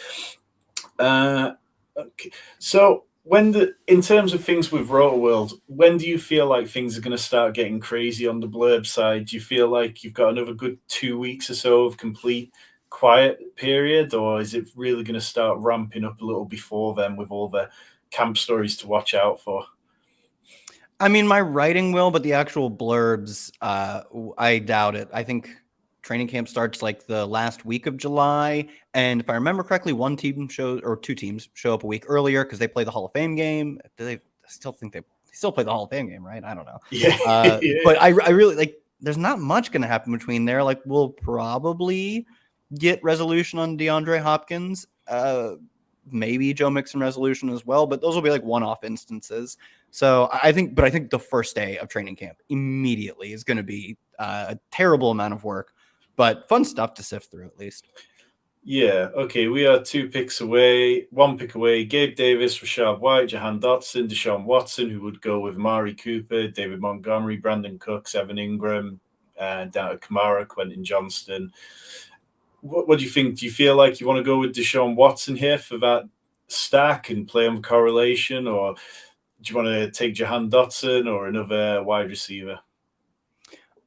Okay, so in terms of things with Rotoworld, when do you feel like things are going to start getting crazy on the blurb side? Do you feel like you've got another good 2 weeks or so of complete quiet period, or is it really going to start ramping up a little before then with all the camp stories to watch out for? I mean, my writing will, but the actual blurbs, I doubt it. I think training camp starts the last week of July. And if I remember correctly, 2 teams show up a week earlier because they play the Hall of Fame game. I still think they still play the Hall of Fame game, right? I don't know. Yeah. But I really there's not much going to happen between there. We'll probably get resolution on DeAndre Hopkins. Maybe Joe Mixon resolution as well, but those will be one-off instances. So I think the first day of training camp immediately is going to be a terrible amount of work, but fun stuff to sift through at least. Yeah, okay, we are 1 pick away. Gabe Davis, Rashad White, Jahan Dotson, Deshaun Watson, who would go with Amari Cooper, David Montgomery, Brandon Cooks, Evan Ingram, down to Kamara, Quentin Johnston. What do you think? Do you feel like you want to go with Deshaun Watson here for that stack and play on correlation, or do you want to take Jahan Dotson or another wide receiver?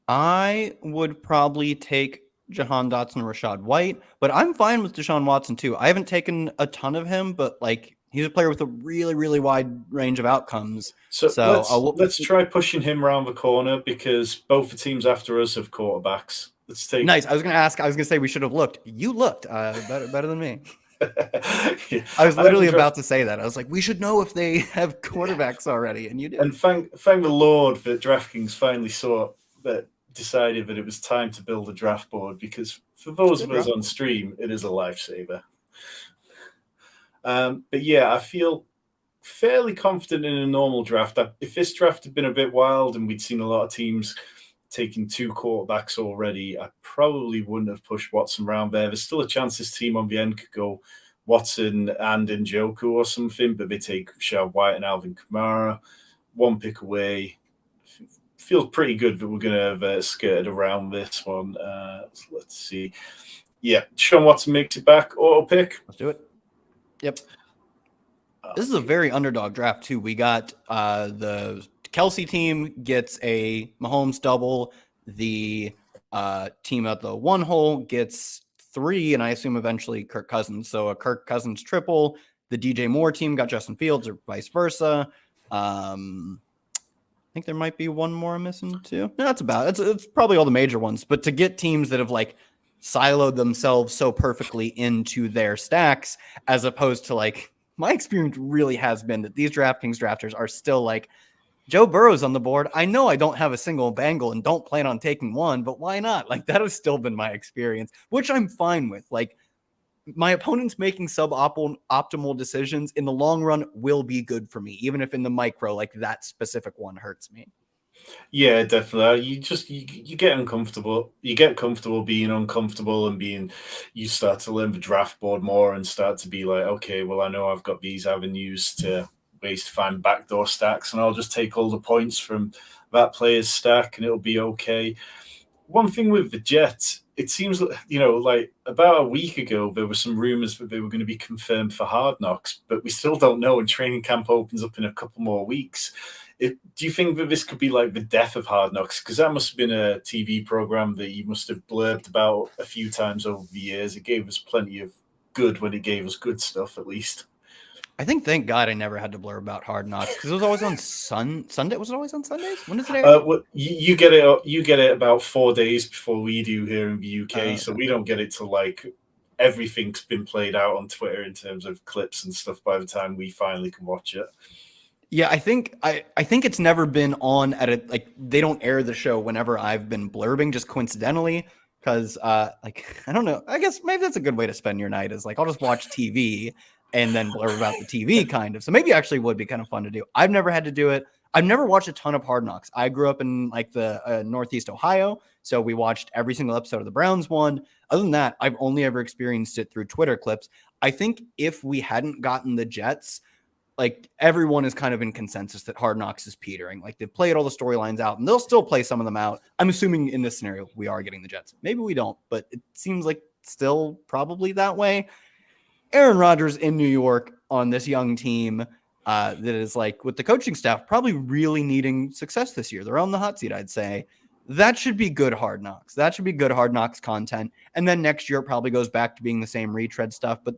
I would probably take Jahan Dotson and Rashad White, but I'm fine with Deshaun Watson too. I haven't taken a ton of him, but he's a player with a really, really wide range of outcomes. So let's try pushing him around the corner because both the teams after us have quarterbacks. Let's take. Nice. I was going to say we should have looked. You looked better than me. Yeah. I was literally about to say that. I was like, we should know if they have quarterbacks already, and you did. And thank the Lord that DraftKings finally decided that it was time to build a draft board, because For those of us on stream, it is a lifesaver. But yeah, I feel fairly confident in a normal draft. If this draft had been a bit wild and we'd seen a lot of teams taking 2 quarterbacks already, I probably wouldn't have pushed Watson around there. There's still a chance this team on the end could go Watson and Njoku or something, but they take Rashad White and Alvin Kamara, 1 pick away. Feels pretty good that we're going to have skirted around this one. Let's see. Yeah, Sean Watson makes it back. Auto pick. Let's do it. Yep. This is a very underdog draft, too. We got the Kelsey team gets a Mahomes double. The team at the 1 hole gets 3, and I assume eventually Kirk Cousins. So a Kirk Cousins triple. The DJ Moore team got Justin Fields or vice versa. I think there might be one more I'm missing, too. No, that's about it. It's probably all the major ones. But to get teams that have, like, siloed themselves so perfectly into their stacks, as opposed to, like, my experience really has been that these DraftKings drafters are still like, Joe Burrow's on the board. I know I don't have a single Bengal and don't plan on taking one, but why not? Like, that has still been my experience, which I'm fine with. Like, my opponents making suboptimal decisions in the long run will be good for me, even if in the micro, like, that specific one hurts me. Yeah, definitely. You get uncomfortable. You get comfortable being uncomfortable and you start to learn the draft board more and start to be like, okay, well, I know I've got these avenues to ways to find backdoor stacks, and I'll just take all the points from that player's stack and it'll be okay. One thing with the Jets, it seems, like about a week ago, there were some rumors that they were going to be confirmed for Hard Knocks, but we still don't know, and training camp opens up in a couple more weeks. Do you think that this could be like the death of Hard Knocks? Because that must have been a TV program that you must have blurbed about a few times over the years. It gave us plenty of good when it gave us good stuff, at least. I think, thank God, I never had to blur about Hard Knocks because it was always on Sunday. Was it always on Sundays? When does it air? Well, you get it. You get it about 4 days before we do here in the UK, so we don't get it till like everything's been played out on Twitter in terms of clips and stuff by the time we finally can watch it. Yeah, I think it's never been on at a, like, they don't air the show whenever I've been blurbing, just coincidentally, because like, I don't know. I guess maybe that's a good way to spend your night, is like, I'll just watch TV and then blurb about the TV, kind of. So maybe actually would be kind of fun to do. I've never had to do it. I've never watched a ton of Hard Knocks. I grew up in like the Northeast Ohio, so we watched every single episode of the Browns one. Other than that, I've only ever experienced it through Twitter clips. I think if we hadn't gotten the Jets, like, everyone is kind of in consensus that Hard Knocks is petering. Like, they've played all the storylines out, and they'll still play some of them out. I'm assuming in this scenario we are getting the Jets. Maybe we don't, but it seems like still probably that way. Aaron Rodgers in New York on this young team that is, like, with the coaching staff probably really needing success this year. They're on the hot seat, I'd say. That should be good Hard Knocks. That should be good Hard Knocks content. And then next year it probably goes back to being the same retread stuff, but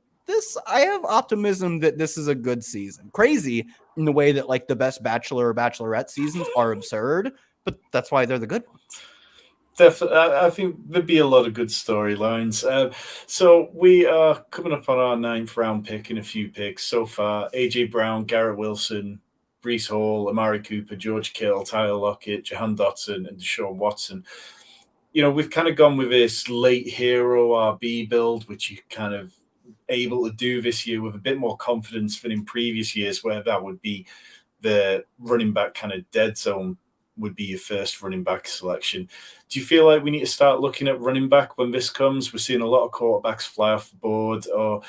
I have optimism that this is a good season. Crazy in the way that, like, the best Bachelor or Bachelorette seasons are absurd, but that's why they're the good ones. Definitely, I think there'd be a lot of good storylines. So we are coming up on our 9th round pick in a few picks so far. AJ Brown, Garrett Wilson, Breece Hall, Amari Cooper, George Kittle, Tyler Lockett, Jahan Dotson, and Deshaun Watson. We've kind of gone with this late hero RB build, which you kind of able to do this year with a bit more confidence than in previous years, where that would be the running back kind of dead zone would be your first running back selection. Do you feel like we need to start looking at running back when this comes? We're seeing a lot of quarterbacks fly off the board. Or,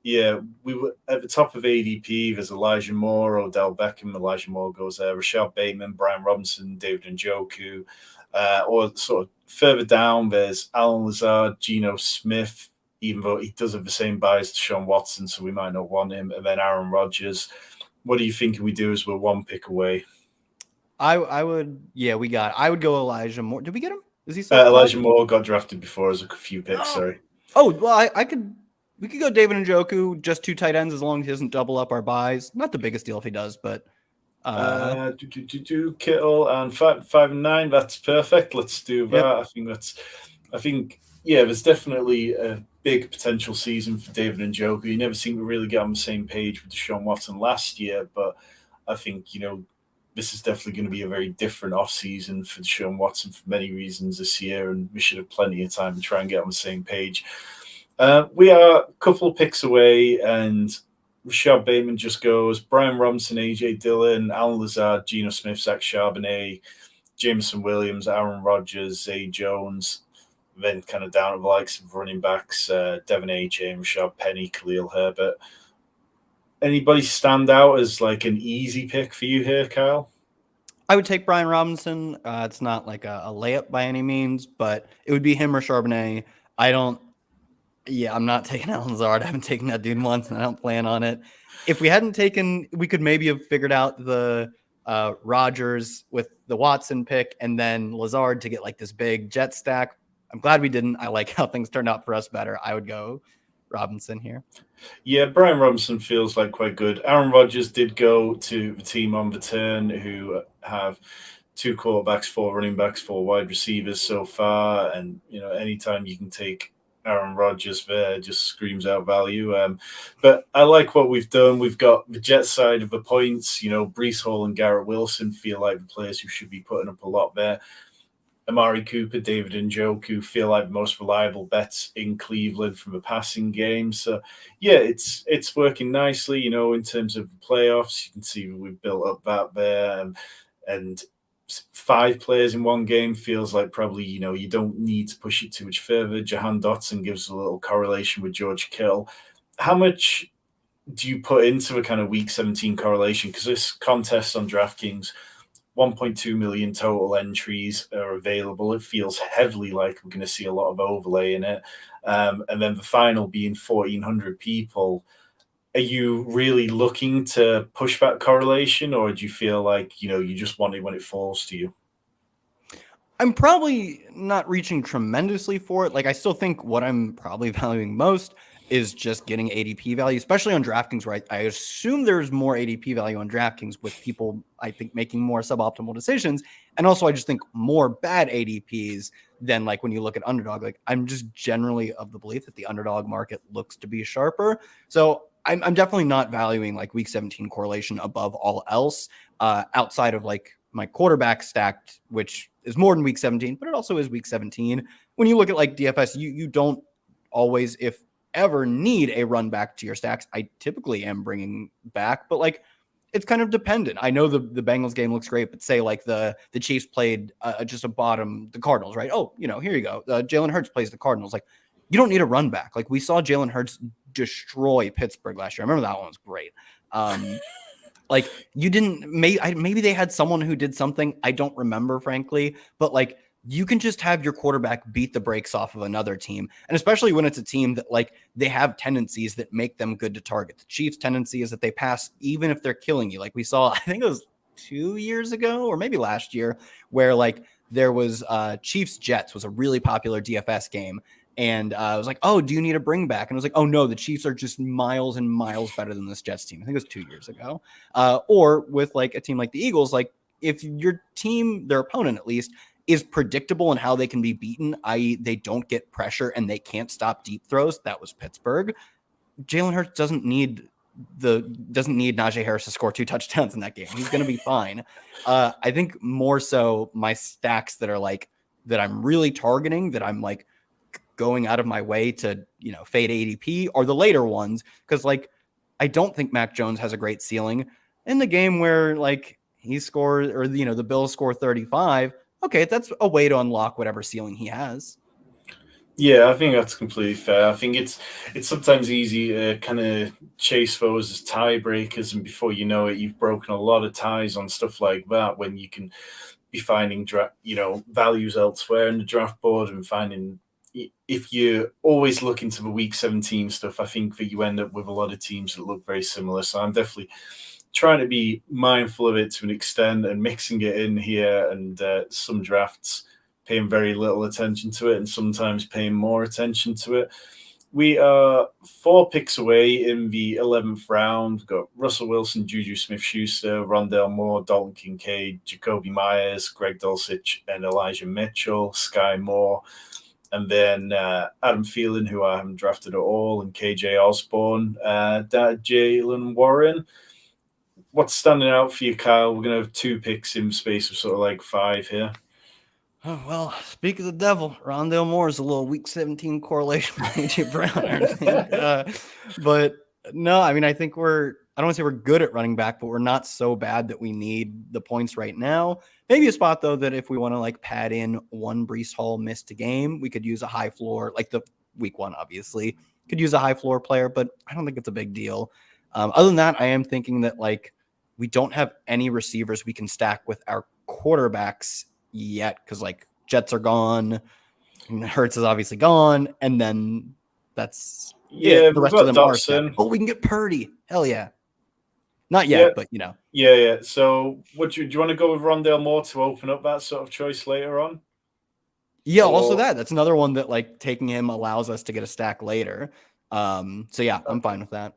yeah, we were at the top of ADP. There's Elijah Moore, Odell Beckham. Elijah Moore goes there. Rashad Bateman, Brian Robinson, David Njoku. Or sort of further down, there's Alan Lazard, Geno Smith, even though he does have the same bias to Sean Watson, so we might not want him. And then Aaron Rodgers. What are you thinking we do as we're 1 pick away? I would go Elijah Moore. Did we get him? Is he still Elijah Moore got drafted before as a few picks, sorry. Oh, well, we could go David Njoku, just 2 tight ends, as long as he doesn't double up our buys. Not the biggest deal if he does, but Kittle and 5 and 9, that's perfect. Let's do that. Yep. I think there's definitely a big potential season for David Njoku. You never seem to really get on the same page with Deshaun Watson last year, but I think, the this is definitely going to be a very different offseason for Deshaun Watson for many reasons this year, and we should have plenty of time to try and get on the same page. We are a couple of picks away, and Rashad Bateman just goes. Brian Robinson, AJ Dillon, Alan Lazard, Geno Smith, Zach Charbonnet, Jameson Williams, Aaron Rodgers, Zay Jones. Then kind of down to the likes of running backs, Devin A.J., Rashad Penny, Khalil Herbert. Anybody stand out as like an easy pick for you here, Kyle? I would take Brian Robinson. It's not like a layup by any means, but it would be him or Charbonnet. I'm not taking Alan Lazard. I haven't taken that dude once, and I don't plan on it. If we hadn't taken, we could maybe have figured out the Rodgers with the Watson pick and then Lazard to get like this big jet stack. I'm glad we didn't. I like how things turned out for us better. I would go Robinson here. Yeah, Brian Robinson feels like quite good. Aaron Rodgers did go to the team on the turn who have 2 quarterbacks, 4 running backs, 4 wide receivers so far. And, anytime you can take Aaron Rodgers there, just screams out value. But I like what we've done. We've got the Jet side of the points. Breece Hall and Garrett Wilson feel like the players who should be putting up a lot there. Amari Cooper, David Njoku feel like the most reliable bets in Cleveland from the passing game. So, yeah, it's working nicely, in terms of the playoffs. You can see we've built up that there. And 5 players in one game feels like probably, you don't need to push it too much further. Jahan Dotson gives a little correlation with George Kittle. How much do you put into the kind of week 17 correlation? Because this contest on DraftKings, 1.2 million total entries are available. It feels heavily like we're going to see a lot of overlay in it. And then the final being 1,400 people. Are you really looking to push that correlation, or do you feel like, you just want it when it falls to you? I'm probably not reaching tremendously for it. Like, I still think what I'm probably valuing most is just getting ADP value, especially on DraftKings, where I assume there's more ADP value on DraftKings with people, I think, making more suboptimal decisions. And also, I just think more bad ADPs than like when you look at underdog. Like, I'm just generally of the belief that the underdog market looks to be sharper. So I'm definitely not valuing like week 17 correlation above all else, outside of like my quarterback stacked, which is more than week 17, but it also is week 17. When you look at like DFS, you don't always, if ever, need a run back to your stacks. I typically am bringing back, but like it's kind of dependent. I know the Bengals game looks great, but say like the Chiefs played just a bottom, the Cardinals, right? Oh, here you go. Jalen Hurts plays the Cardinals. Like, you don't need a run back. Like, we saw Jalen Hurts destroy Pittsburgh last year. I remember that one was great. Like, you didn't, maybe they had someone who did something. I don't remember, frankly, but like, you can just have your quarterback beat the brakes off of another team. And especially when it's a team that like they have tendencies that make them good to target. The Chiefs' tendency is that they pass even if they're killing you. Like we saw, I think it was 2 years ago or maybe last year, where like there was Chiefs Jets was a really popular DFS game. And I was like, oh, do you need a bring back? And I was like, oh, no, the Chiefs are just miles and miles better than this Jets team. I think it was 2 years ago. Or with like a team like the Eagles, like if your team, their opponent at least, is predictable in how they can be beaten, i.e. they don't get pressure and they can't stop deep throws. That was Pittsburgh. Jalen Hurts doesn't need Najee Harris to score 2 touchdowns in that game. He's going to be fine. I think more so my stacks that are like, that I'm really targeting, that I'm like going out of my way to, fade ADP are the later ones. Cause like, I don't think Mac Jones has a great ceiling in the game where like he scores or, the Bills score 35. Okay, that's a way to unlock whatever ceiling he has. Yeah, I think that's completely fair. I think it's sometimes easy to kind of chase those as tiebreakers, and before you know it, you've broken a lot of ties on stuff like that. When you can be finding values elsewhere in the draft board and finding, if you're always looking to the week 17 stuff, I think that you end up with a lot of teams that look very similar. So I'm definitely trying to be mindful of it to an extent and mixing it in here, and some drafts paying very little attention to it and sometimes paying more attention to it. We are 4 picks away in the 11th round. We've got Russell Wilson, Juju Smith-Schuster, Rondale Moore, Dalton Kincaid, Jacoby Myers, Greg Dulcich, and Elijah Mitchell, Sky Moore, and then Adam Thielen, who I haven't drafted at all, and KJ Osborne, Jalen Warren. what's standing out for you, Kyle? We're going to have 2 picks in space of sort of like 5 here. Oh, well, speak of the devil, Rondale Moore is a little week 17 correlation with AJ Brown, I think. But no, I mean, I think I don't want to say we're good at running back, but we're not so bad that we need the points right now. Maybe a spot, though, that if we want to like pad in one Brees Hall missed a game, we could use a high floor, like the week 1, obviously, could use a high floor player, but I don't think it's a big deal. Other than that, I am thinking that like we don't have any receivers we can stack with our quarterbacks yet, because like Jets are gone, and Hurts is obviously gone, and then that's it. The We've rest of got them are set. Dotson. Oh, we can get Purdy. Hell yeah. Not Yeah, yet, but yeah. So, do you want to go with Rondale Moore to open up that sort of choice later on? Yeah, also that's another one that like taking him allows us to get a stack later. So yeah, I'm fine with that.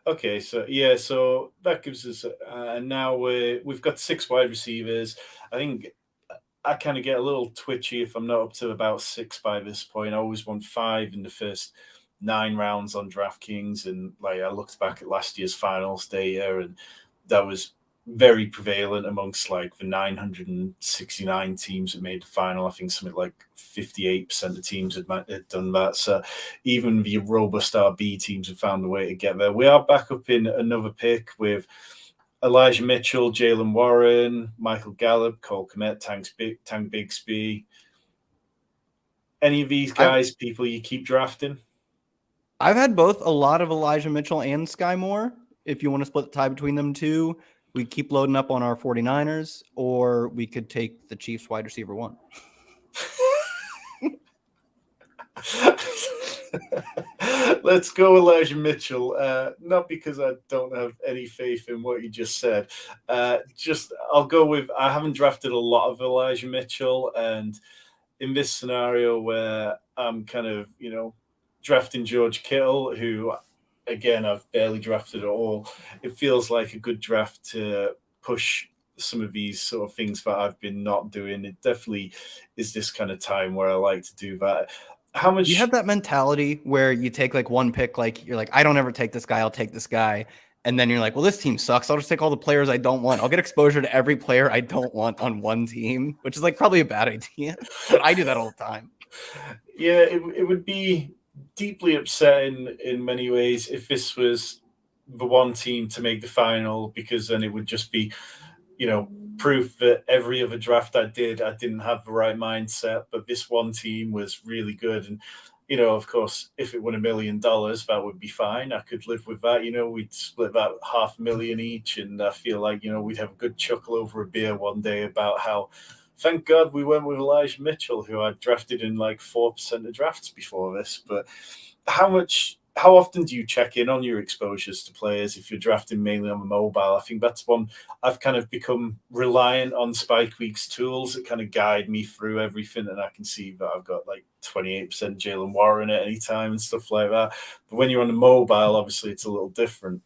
Okay, so that gives us, and now we've got 6 wide receivers. I think I kind of get a little twitchy if I'm not up to about 6 by this point. I always want 5 in the first 9 rounds on DraftKings, and like I looked back at last year's finals data, and that was very prevalent amongst like the 969 teams that made the final. I think something like 58% of teams had done that. So even the robust RB teams have found a way to get there. We are back up in another pick with Elijah Mitchell, Jalen Warren, Michael Gallup, Cole Kmet, Tank Bigsby. Any of these guys, people you keep drafting? I've had both a lot of Elijah Mitchell and Sky Moore. If you want to split the tie between them two, we keep loading up on our 49ers, or we could take the Chiefs wide receiver 1. Let's go Elijah Mitchell. Not because I don't have any faith in what you just said. I'll go with, I haven't drafted a lot of Elijah Mitchell, and in this scenario where I'm kind of, drafting George Kittle, who again I've barely drafted at all, it feels like a good draft to push some of these sort of things that I've been not doing. It definitely is this kind of time where I like to do that. How much You have that mentality where you take like one pick, like you're like, I don't ever take this guy, I'll take this guy. And then you're like, well, this team sucks. I'll just take all the players I don't want. I'll get exposure to every player I don't want on one team, which is like probably a bad idea. But I do that all the time. Yeah, it would be deeply upsetting in many ways if this was the one team to make the final, because then it would just be, proof that every other draft I didn't have the right mindset, but this one team was really good. And, of course, if it won $1 million, that would be fine. I could live with that. We'd split that $500,000 each. And I feel like, we'd have a good chuckle over a beer one day about how, thank God we went with Elijah Mitchell, who I drafted in like 4% of drafts before this. But how often do you check in on your exposures to players if you're drafting mainly on the mobile? I think that's one I've kind of become reliant on Spike Week's tools that kind of guide me through everything. And I can see that I've got like 28% Jalen Warren at any time and stuff like that. But when you're on the mobile, obviously it's a little different.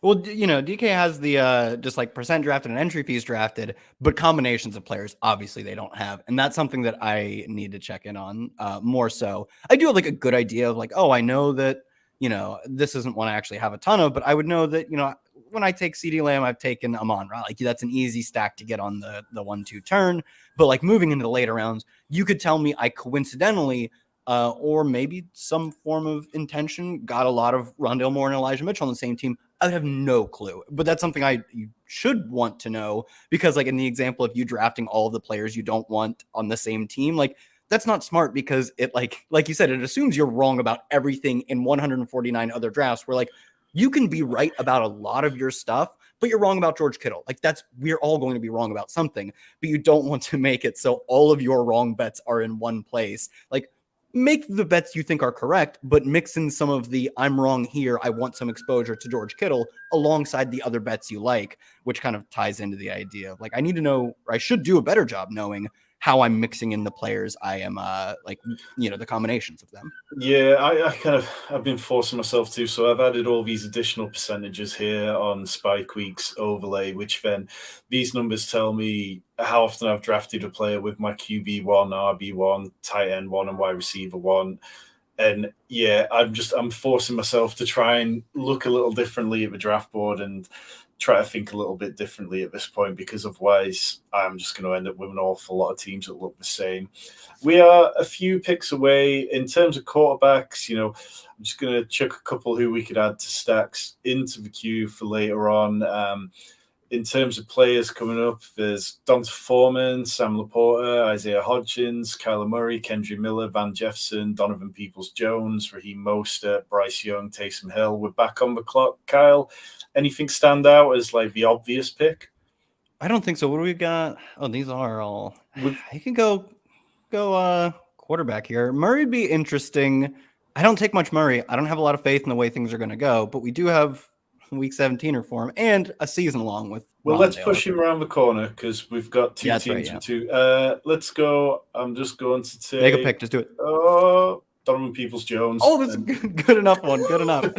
Well, DK has the just like percent drafted and entry fees drafted, but combinations of players, obviously they don't have. And that's something that I need to check in on more so. I do have like a good idea of like, oh, I know that, this isn't one I actually have a ton of, but I would know that, when I take CeeDee Lamb, I've taken Amon, right? Like that's an easy stack to get on the 1-2 turn. But like moving into the later rounds, you could tell me I coincidentally or maybe some form of intention got a lot of Rondale Moore and Elijah Mitchell on the same team. I would have no clue, but that's something you should want to know, because like in the example of you drafting all of the players you don't want on the same team, like that's not smart, because it like you said, it assumes you're wrong about everything in 149 other drafts, where like you can be right about a lot of your stuff, but you're wrong about George Kittle. Like we're all going to be wrong about something, but you don't want to make it so all of your wrong bets are in one place. Like make the bets you think are correct, but mix in some of the I'm wrong here, I want some exposure to George Kittle alongside the other bets you like, which kind of ties into the idea of like, I need to know, or I should do a better job knowing how I'm mixing in the players I am the combinations of them. Yeah, I've been forcing myself to. So I've added all these additional percentages here on Spike Week's overlay, which then these numbers tell me how often I've drafted a player with my QB1, RB1, tight end 1, and wide receiver 1. And yeah, I'm forcing myself to try and look a little differently at the draft board and try to think a little bit differently at this point, because otherwise I'm just going to end up with an awful lot of teams that look the same. We are a few picks away in terms of quarterbacks. I'm just going to chuck a couple who we could add to stacks into the queue for later on. In terms of players coming up, there's Donta Foreman, Sam Laporta, Isaiah Hodgins, Kyler Murray, Kendry Miller, Van Jefferson, Donovan Peoples-Jones, Raheem Mostert, Bryce Young, Taysom Hill. We're back on the clock. Kyle, anything stand out as like the obvious pick? I don't think so. What do we got? Oh, these are all. We've, I can go quarterback here. Murray would be interesting. I don't take much Murray. I don't have a lot of faith in the way things are going to go, but we do have week 17 for him and a season long with. well, Rondale. let's push him around the corner because we've got two teams with two. Let's go. I'm just going to take. Make a pick. Just do it. Oh, Donovan Peoples-Jones. Oh, that's a good enough one. Good enough.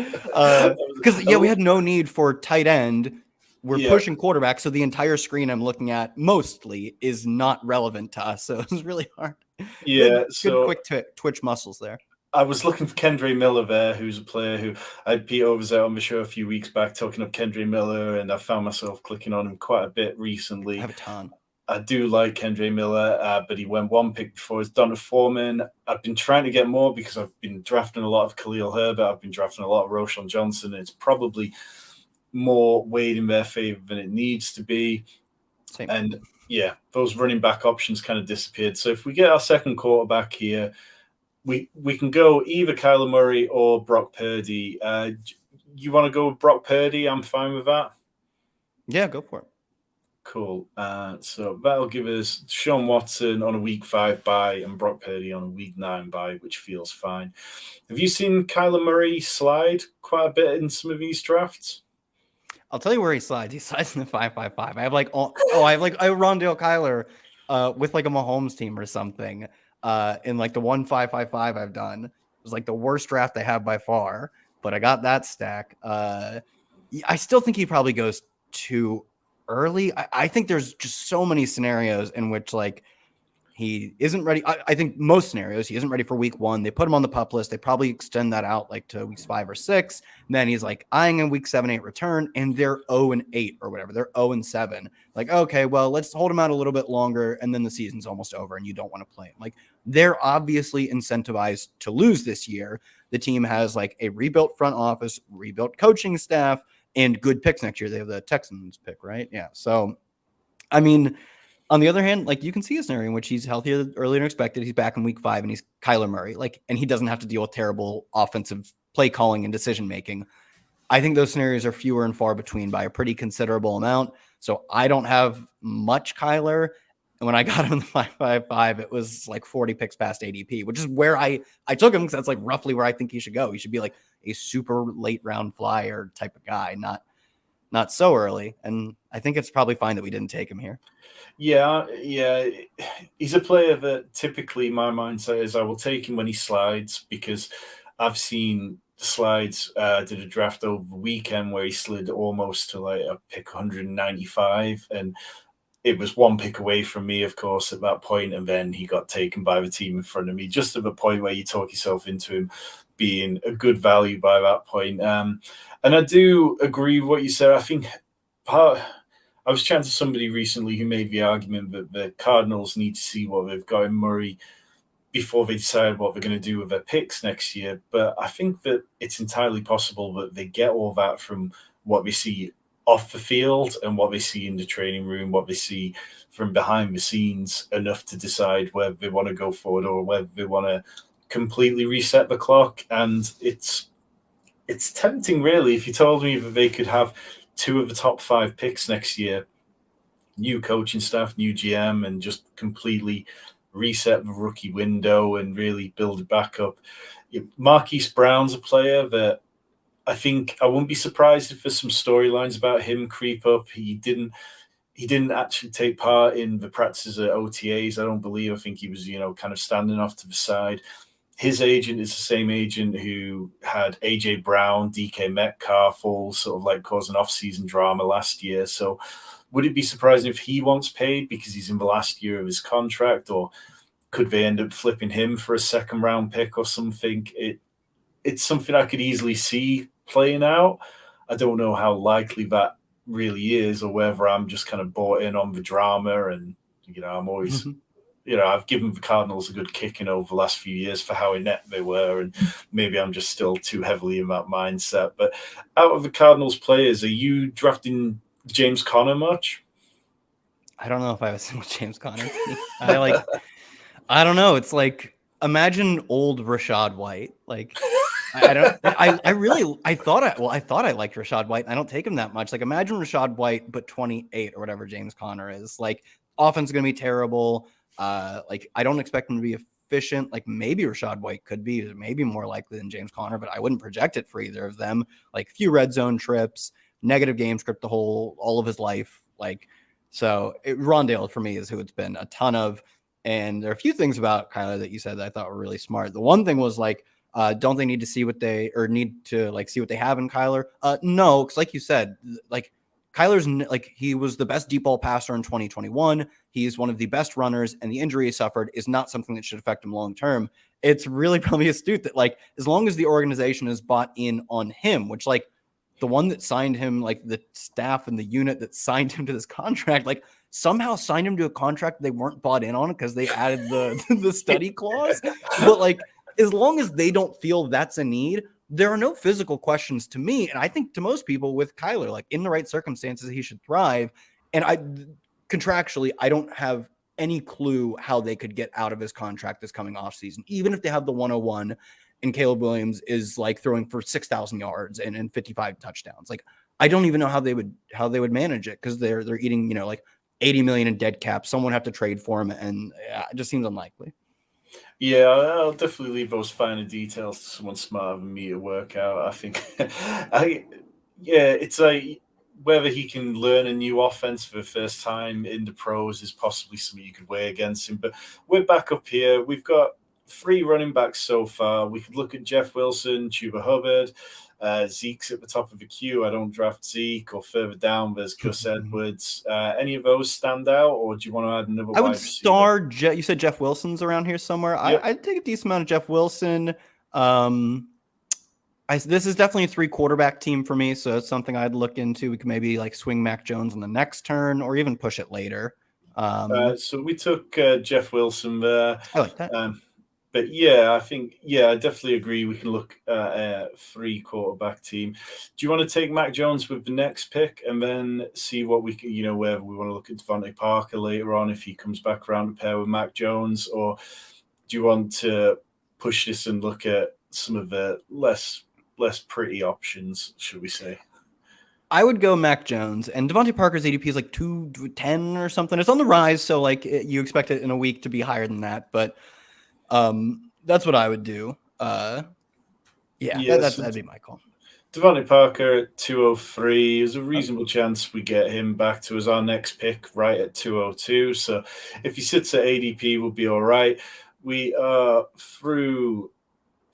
Because we had no need for tight end. We're pushing quarterback, so the entire screen I'm looking at mostly is not relevant to us. So it's really hard. Yeah, good quick twitch muscles there. I was looking for Kendry Miller there, who's a player who I had Pete Overs out on the show a few weeks back talking up Kendry Miller, and I found myself clicking on him quite a bit recently. I have a ton. I do like Kendry Miller, but he went one pick before his Donta Foreman. I've been trying to get more because I've been drafting a lot of Khalil Herbert. I've been drafting a lot of Roschon Johnson. It's probably more weighed in their favor than it needs to be. Same. And yeah, those running back options kind of disappeared. So if we get our second quarterback here, we can go either Kyler Murray or Brock Purdy. You want to go with Brock Purdy? I'm fine with that. Yeah, go for it. Cool. So that'll give us Sean Watson on a week 5 bye and Brock Purdy on a week 9 bye, which feels fine. Have you seen Kyler Murray slide quite a bit in some of these drafts? I'll tell you where he slides. He slides in the 5-5-5. I have Rondale Kyler with like a Mahomes team or something. In like the 1-5-5-5 I've done. It was like the worst draft I have by far, but I got that stack. I still think he probably goes too early. I think there's just so many scenarios in which like he isn't ready. I think most scenarios he isn't ready for week 1. They put him on the pup list. They probably extend that out like to weeks 5 or 6. And then he's like eyeing a week 7-8 return, and they're 0-8 or whatever. They're 0-7. Like, okay, well, let's hold him out a little bit longer, and then the season's almost over, and you don't want to play him. Like, they're obviously incentivized to lose this year. The team has like a rebuilt front office, rebuilt coaching staff, and good picks next year. They have the Texans pick, right? Yeah. So, I mean, on the other hand, like you can see a scenario in which he's healthier earlier than expected. He's back in week 5 and he's Kyler Murray, and he doesn't have to deal with terrible offensive play calling and decision making. I think those scenarios are fewer and far between by a pretty considerable amount. So I don't have much Kyler. And when I got him in the 5-5-5, it was like 40 picks past ADP, which is where I took him because that's like roughly where I think he should go. He should be like a super late round flyer type of guy, not so early. And I think it's probably fine that we didn't take him here. Yeah. He's a player that typically my mindset is I will take him when he slides, because I've seen slides. Did a draft over the weekend where he slid almost to like a pick 195, and it was one pick away from me, of course, at that point, and then he got taken by the team in front of me, just at the point where you talk yourself into him being a good value by that point. And I do agree with what you said. I think I was chatting to somebody recently who made the argument that the Cardinals need to see what they've got in Murray before they decide what they're going to do with their picks next year. But I think that it's entirely possible that they get all that from what they see off the field and what they see in the training room, what they see from behind the scenes, enough to decide whether they want to go forward or whether they want to completely reset the clock. And it's tempting, really. If you told me that they could have 2 of the top 5 picks next year, new coaching staff, new GM, and just completely reset the rookie window and really build it back up. Marquise Brown's a player that I think I wouldn't be surprised if there's some storylines about him creep up. He didn't actually take part in the practices at OTAs. I don't believe. I think he was, kind of standing off to the side. His agent is the same agent who had AJ Brown, DK Metcalf, all sort of like causing off-season drama last year. So would it be surprising if he wants paid because he's in the last year of his contract, or could they end up flipping him for a second round pick or something? It's something I could easily see playing out. I don't know how likely that really is, or whether I'm just kind of bought in on the drama. And I'm always, I've given the Cardinals a good kicking over the last few years for how inept they were, and maybe I'm just still too heavily in that mindset. But out of the Cardinals players, are you drafting James Conner much? I don't know if I have a single James Conner. I don't know. It's like, imagine old Rashad White. Like, I thought I liked Rashad White. I don't take him that much. Like, imagine Rashad White, but 28 or whatever James Conner is. Like, offense is going to be terrible. Like, I don't expect him to be efficient. Like, maybe Rashad White could be maybe more likely than James Conner, but I wouldn't project it for either of them. Like, few red zone trips, negative game script all of his life. Like, so Rondale for me is who it's been a ton of. And there are a few things about Kyler that you said that I thought were really smart. The one thing was like, don't they need to see what they have in Kyler? No, because like you said, like Kyler's like, he was the best deep ball passer in 2021. He's one of the best runners, and the injury he suffered is not something that should affect him long term. It's really probably astute that, like, as long as the organization is bought in on him, which, like, the one that signed him, like the staff and the unit that signed him to this contract, like somehow signed him to a contract they weren't bought in on because they added the study clause. But like, as long as they don't feel that's a need, there are no physical questions to me. And I think to most people with Kyler, like in the right circumstances, he should thrive. And contractually, I don't have any clue how they could get out of his contract this coming off season, even if they have the 101 and Caleb Williams is like throwing for 6,000 yards and 55 touchdowns. Like, I don't even know how they would manage it, because they're eating, like $80 million in dead cap. Someone have to trade for him, and it just seems unlikely. Yeah, I'll definitely leave those finer details to someone smarter than me to work out. I think, it's like whether he can learn a new offense for the first time in the pros is possibly something you could weigh against him. But we're back up here. We've got 3 running backs so far. We could look at Jeff Wilson, Chuba Hubbard, Zeke's at the top of the queue. I don't draft Zeke. Or further down, there's Gus Edwards. Any of those stand out, or do you want to add another? I would star. You said Jeff Wilson's around here somewhere. Yep. I'd take a decent amount of Jeff Wilson. This is definitely a 3 quarterback team for me, so it's something I'd look into. We could maybe like swing Mac Jones on the next turn, or even push it later. So we took Jeff Wilson there. I like that. But yeah, I think, I definitely agree. We can look at a 3 quarterback team. Do you want to take Mac Jones with the next pick and then see what we can, whether we want to look at Devontae Parker later on if he comes back around to pair with Mac Jones, or do you want to push this and look at some of the less pretty options, should we say? I would go Mac Jones, and Devontae Parker's ADP is like 210 or something. It's on the rise, so like you expect it in a week to be higher than that, but that's what I would do. That'd be my call. Devontae Parker at 203. There's a reasonable chance we get him back to as our next pick right at 202. So if he sits at ADP, we'll be all right. We are through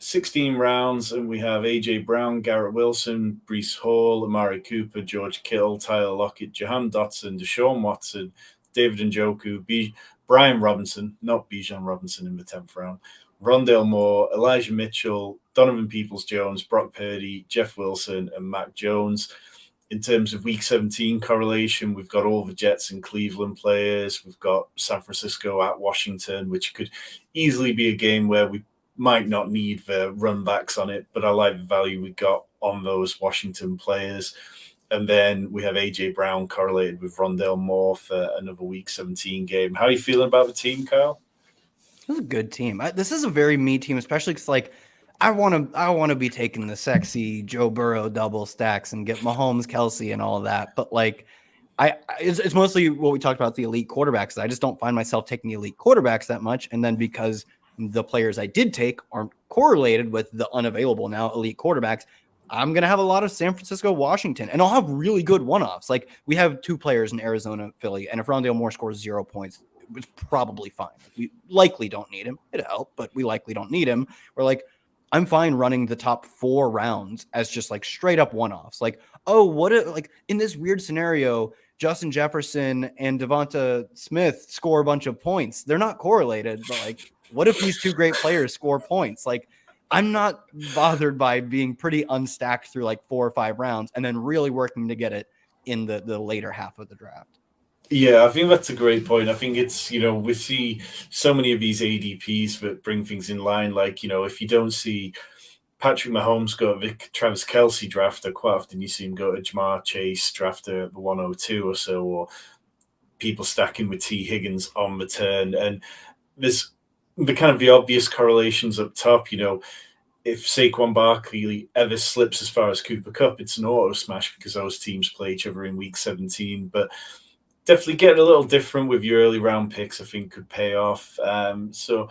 16 rounds, and we have AJ Brown, Garrett Wilson, Breece Hall, Amari Cooper, George Kittle, Tyler Lockett, Jahan Dotson, Deshaun Watson, David Njoku, Brian Robinson, not Bijan Robinson in the 10th round, Rondale Moore, Elijah Mitchell, Donovan Peoples-Jones, Brock Purdy, Jeff Wilson, and Mac Jones. In terms of Week 17 correlation, we've got all the Jets and Cleveland players. We've got San Francisco at Washington, which could easily be a game where we might not need the run backs on it, but I like the value we got on those Washington players. And then we have AJ Brown correlated with Rondale Moore for another Week 17 game. How are you feeling about the team, Kyle? This is a good team. This is a very me team, especially because like I want to be taking the sexy Joe Burrow double stacks and get Mahomes, Kelsey, and all of that. But like it's mostly what we talked about, the elite quarterbacks. I just don't find myself taking the elite quarterbacks that much, and then because the players I did take aren't correlated with the unavailable now elite quarterbacks, I'm going to have a lot of San Francisco, Washington, and I'll have really good one-offs. Like we have 2 players in Arizona, Philly, and if Rondale Moore scores 0 points, it's probably fine. We likely don't need him. It'll help, but we likely don't need him. We're like, I'm fine running the top 4 rounds as just like straight up one-offs. Like, oh, what if, like in this weird scenario, Justin Jefferson and Devonta Smith score a bunch of points. They're not correlated, but like, what if these two great players score points? Like, I'm not bothered by being pretty unstacked through like 4 or 5 rounds and then really working to get it in the later half of the draft. Yeah, I think that's a great point. I think it's, we see so many of these ADPs that bring things in line. Like, if you don't see Patrick Mahomes go to the Travis Kelce drafter, quite often you see him go to Jamar Chase drafter the 102 or so, or people stacking with T. Higgins on the turn. And there's the kind of the obvious correlations up top. If Saquon Barkley ever slips as far as Cooper Kupp, it's an auto smash because those teams play each other in week 17. But definitely getting a little different with your early round picks, I think, could pay off. So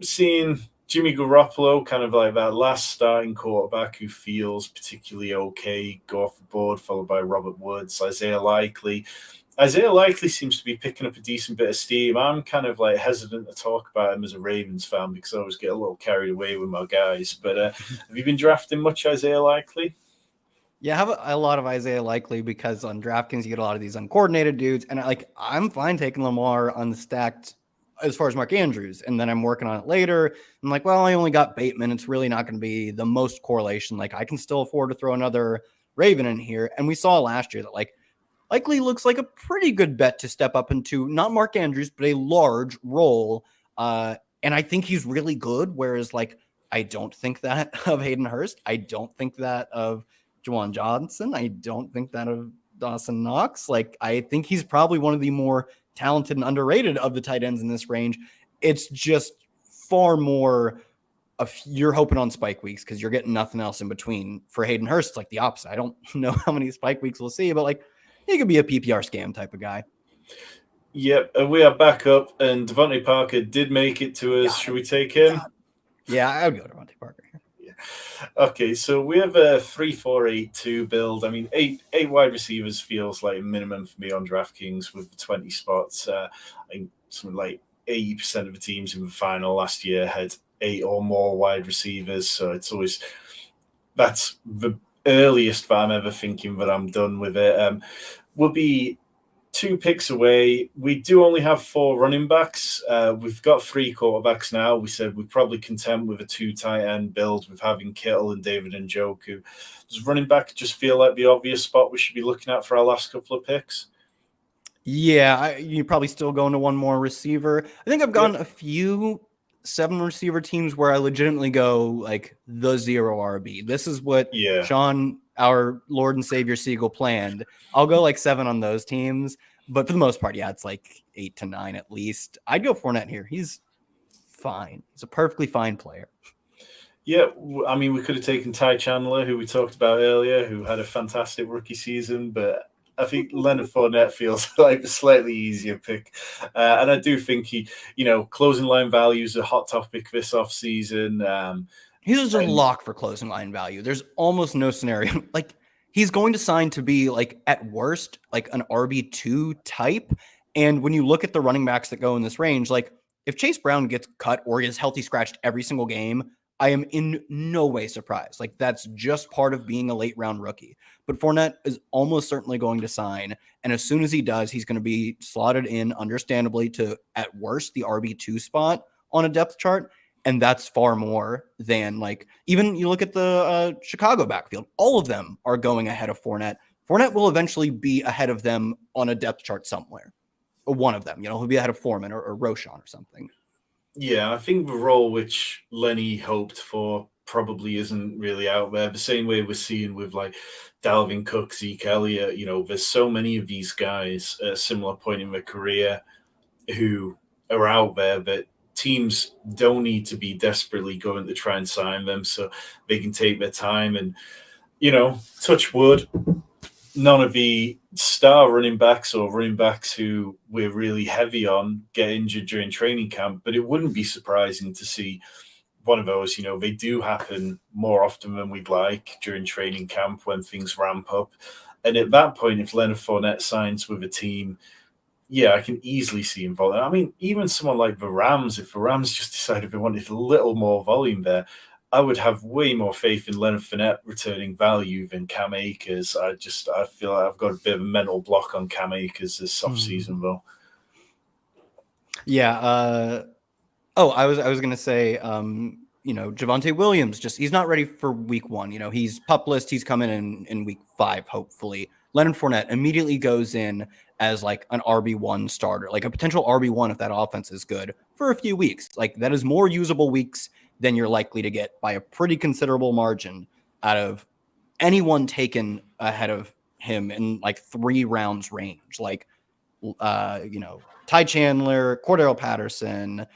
seeing Jimmy Garoppolo, kind of like that last starting quarterback who feels particularly okay, go off the board, followed by Robert Woods, Isaiah Likely. Isaiah Likely seems to be picking up a decent bit of steam. I'm kind of like hesitant to talk about him as a Ravens fan because I always get a little carried away with my guys. But have you been drafting much Isaiah Likely? Yeah, I have a lot of Isaiah Likely because on DraftKings you get a lot of these uncoordinated dudes, and I'm fine taking Lamar unstacked as far as Mark Andrews, and then I'm working on it later. I'm like, well, I only got Bateman. It's really not going to be the most correlation. Like, I can still afford to throw another Raven in here, and we saw last year that like Likely looks like a pretty good bet to step up into not Mark Andrews, but a large role. And I think he's really good. Whereas, like, I don't think that of Hayden Hurst. I don't think that of Juwan Johnson. I don't think that of Dawson Knox. Like, I think he's probably one of the more talented and underrated of the tight ends in this range. It's just far more you're hoping on spike weeks because you're getting nothing else in between. For Hayden Hurst, it's like the opposite. I don't know how many spike weeks we'll see, but like, he could be a PPR scam type of guy. Yep, we are back up, and Devontae Parker did make it to us. Should we take him? God. Yeah, I would go to Devontae Parker here. Yeah. Okay, so we have a 3-4-8-2 build. I mean, eight wide receivers feels like a minimum for me on DraftKings with 20 spots. I think something like 80% of the teams in the final last year had 8 or more wide receivers, so it's always that's the earliest that I'm ever thinking that I'm done with it. We'll be 2 picks away. We do only have 4 running backs. We've got 3 quarterbacks now. We said we're probably content with a 2 tight end build with having Kittle and David Njoku. Does running back just feel like the obvious spot we should be looking at for our last couple of picks? Yeah, you're probably still going to one more receiver. I think I've gone a few 7 receiver teams where I legitimately go like the 0 RB. This is what Sean, our Lord and Savior Siegel, planned. I'll go like 7 on those teams, but for the most part, yeah, it's like 8 to 9 at least. I'd go Fournette here. He's fine. He's a perfectly fine player. Yeah, I mean, we could have taken Ty Chandler, who we talked about earlier, who had a fantastic rookie season, but I think Leonard Fournette feels like a slightly easier pick. And I do think he, closing line value is a hot topic this offseason. He's just a lock for closing line value. There's almost no scenario. Like, he's going to sign to be, like, at worst, like an RB2 type. And when you look at the running backs that go in this range, like, if Chase Brown gets cut or is healthy scratched every single game, I am in no way surprised. Like, that's just part of being a late round rookie. But Fournette is almost certainly going to sign. And as soon as he does, he's going to be slotted in, understandably, to, at worst, the RB2 spot on a depth chart. And that's far more than, like, even you look at the Chicago backfield, all of them are going ahead of Fournette. Fournette will eventually be ahead of them on a depth chart somewhere. Or one of them, he'll be ahead of Foreman or Roschon or something. Yeah, I think the role which Lenny hoped for probably isn't really out there. The same way we're seeing with like Dalvin Cook, Zeke Elliott, there's so many of these guys at a similar point in their career who are out there that teams don't need to be desperately going to try and sign them, so they can take their time and, touch wood. None of the star running backs or running backs who we're really heavy on get injured during training camp, but it wouldn't be surprising to see one of those. They do happen more often than we'd like during training camp when things ramp up. And at that point, if Leonard Fournette signs with a team, yeah, I can easily see him volume. I mean, even someone like the Rams, if the Rams just decided they wanted a little more volume there, I would have way more faith in Leonard Fournette returning value than Cam Akers. I feel like I've got a bit of a mental block on Cam Akers this offseason, though. Yeah. I was gonna say, Javonte Williams, he's not ready for week 1. He's pup list. He's coming in week 5, hopefully. Leonard Fournette immediately goes in as like an RB1 starter, like a potential RB1 if that offense is good for a few weeks. Like that is more usable weeks than you're likely to get by a pretty considerable margin out of anyone taken ahead of him in like 3 rounds range. Like, Ty Chandler, Cordell Patterson,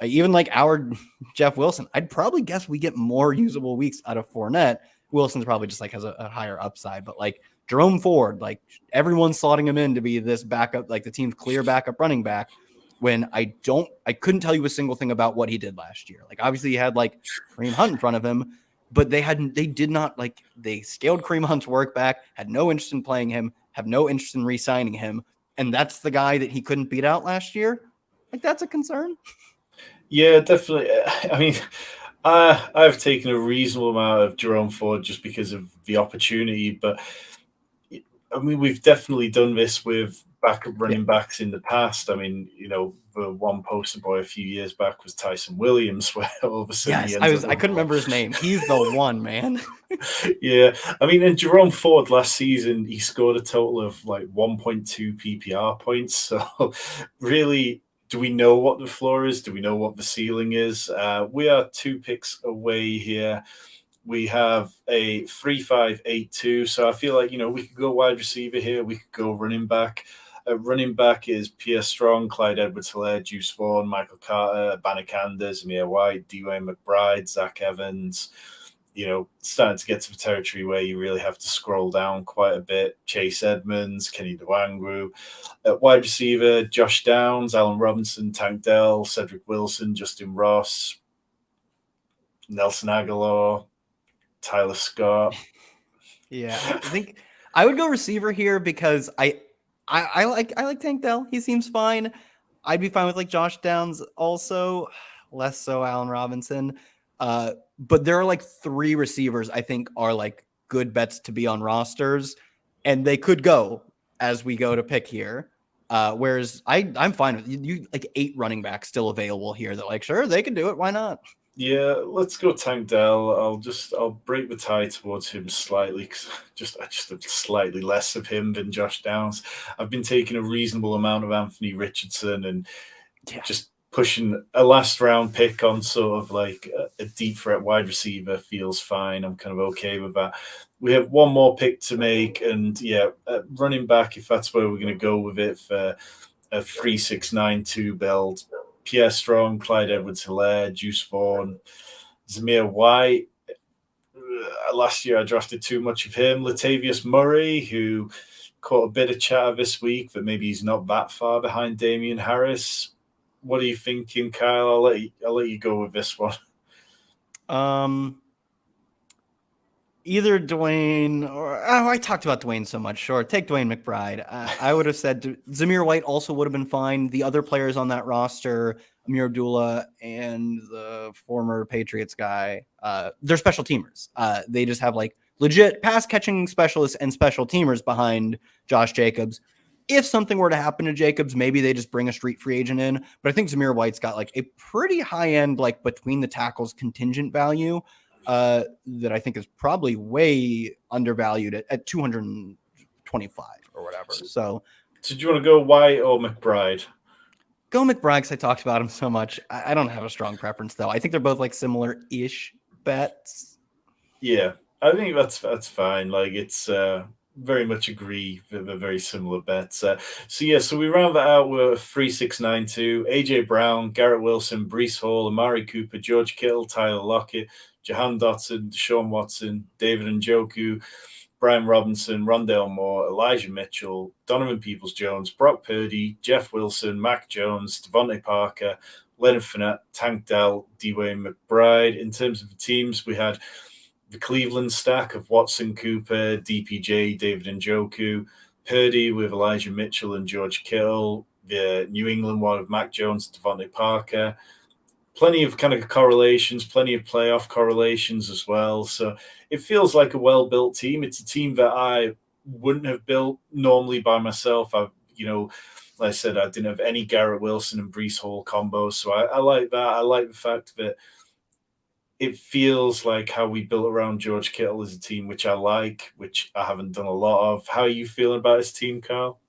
even like our Jeff Wilson. I'd probably guess we get more usable weeks out of Fournette. Wilson's probably just like has a higher upside, but like Jerome Ford, like everyone's slotting him in to be this backup, like the team's clear backup running back. When I couldn't tell you a single thing about what he did last year. Like obviously he had like Kareem Hunt in front of him, but they scaled Kareem Hunt's work back, had no interest in playing him, have no interest in re-signing him. And that's the guy that he couldn't beat out last year. Like that's a concern. Yeah, definitely. I mean, I've taken a reasonable amount of Jerome Ford just because of the opportunity, but I mean, we've definitely done this with backup running backs in the past. I mean, the one poster boy a few years back was Tyson Williams, where all of a sudden I couldn't remember his name. He's the one, man. Yeah, I mean, in Jerome Ford last season, he scored a total of like 1.2 PPR points. So, really, do we know what the floor is? Do we know what the ceiling is? We are 2 picks away here. We have a 3-5-8-2. So I feel like, we could go wide receiver here. We could go running back. Running back is Pierre Strong, Clyde Edwards-Helaire, Juice Vaughn, Michael Carter, Banneker, Zamir White, Dewayne McBride, Zach Evans. Starting to get to the territory where you really have to scroll down quite a bit. Chase Edmonds, Kenny Nwangwu. Wide receiver, Josh Downs, Allen Robinson, Tank Dell, Cedric Wilson, Justin Ross, Nelson Aguilar, Tyler Scott. Yeah, I think I would go receiver here because I like Tank Dell. He seems fine. I'd be fine with like Josh Downs also, less so Allen Robinson. But there are like 3 receivers I think are like good bets to be on rosters, and they could go as we go to pick here. Whereas I'm fine with you like 8 running backs still available here that like, sure, they can do it. Why not? Yeah, let's go Tank Dell. I'll break the tie towards him slightly because I just have slightly less of him than Josh Downs. I've been taking a reasonable amount of Anthony Richardson and just pushing a last round pick on sort of like a deep threat wide receiver feels fine. I'm kind of okay with that. We have one more pick to make, and running back, if that's where we're going to go with it, for a 3-6-9-2 build. Pierre Strong, Clyde Edwards-Helaire, Juice Vaughn, Zamir White. Last year I drafted too much of him. Latavius Murray, who caught a bit of chatter this week that maybe he's not that far behind Damian Harris. What are you thinking, Kyle? I'll let you go with this one. Either Dewayne or I talked about Dewayne so much. Sure, take Dewayne McBride. I would have said Zamir White also would have been fine. The other players on that roster, Amir Abdullah and the former Patriots guy, they're special teamers. They just have like legit pass catching specialists and special teamers behind Josh Jacobs. If something were to happen to Jacobs, maybe they just bring a street free agent in. But I think Zamir White's got like a pretty high end, like between the tackles contingent value. That I think is probably way undervalued at 225 or whatever. So do you want to go White or McBride? Go McBride because I talked about him so much. I don't have a strong preference though. I think they're both like similar-ish bets. Yeah, I think that's fine. Like it's very much agree with a very similar bets. So we round that out with 3-6-9-2. AJ Brown, Garrett Wilson, Breece Hall, Amari Cooper, George Kittle, Tyler Lockett, Jahan Dotson, Deshaun Watson, David Njoku, Brian Robinson, Rondale Moore, Elijah Mitchell, Donovan Peoples-Jones, Brock Purdy, Jeff Wilson, Mac Jones, Devontae Parker, Leonard Fournette, Tank Dell, Dewayne McBride. In terms of the teams, we had the Cleveland stack of Watson, Cooper, DPJ, David Njoku, Purdy with Elijah Mitchell and George Kittle, the New England one of Mac Jones, Devontae Parker, plenty of kind of correlations, plenty of playoff correlations as well. So it feels like a well-built team. It's a team that I wouldn't have built normally by myself. Like I said, I didn't have any Garrett Wilson and Breece Hall combos. So I like that. I like the fact that it feels like how we built around George Kittle as a team, which I like, which I haven't done a lot of. How are you feeling about his team, Kyle?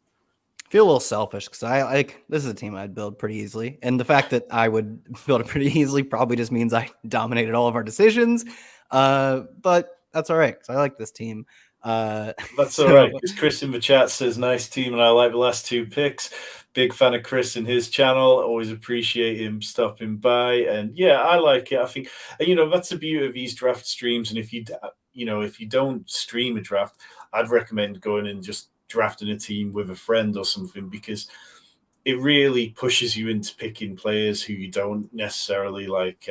I feel a little selfish because I like this is a team I'd build pretty easily. And the fact that I would build it pretty easily probably just means I dominated all of our decisions. But that's all right because I like this team. That's all right, because Chris in the chat says, nice team, and I like the last two picks. Big fan of Chris and his channel. Always appreciate him stopping by. And yeah, I like it. I think, that's the beauty of these draft streams. And if you don't stream a draft, I'd recommend going and just drafting a team with a friend or something, because it really pushes you into picking players who you don't necessarily like.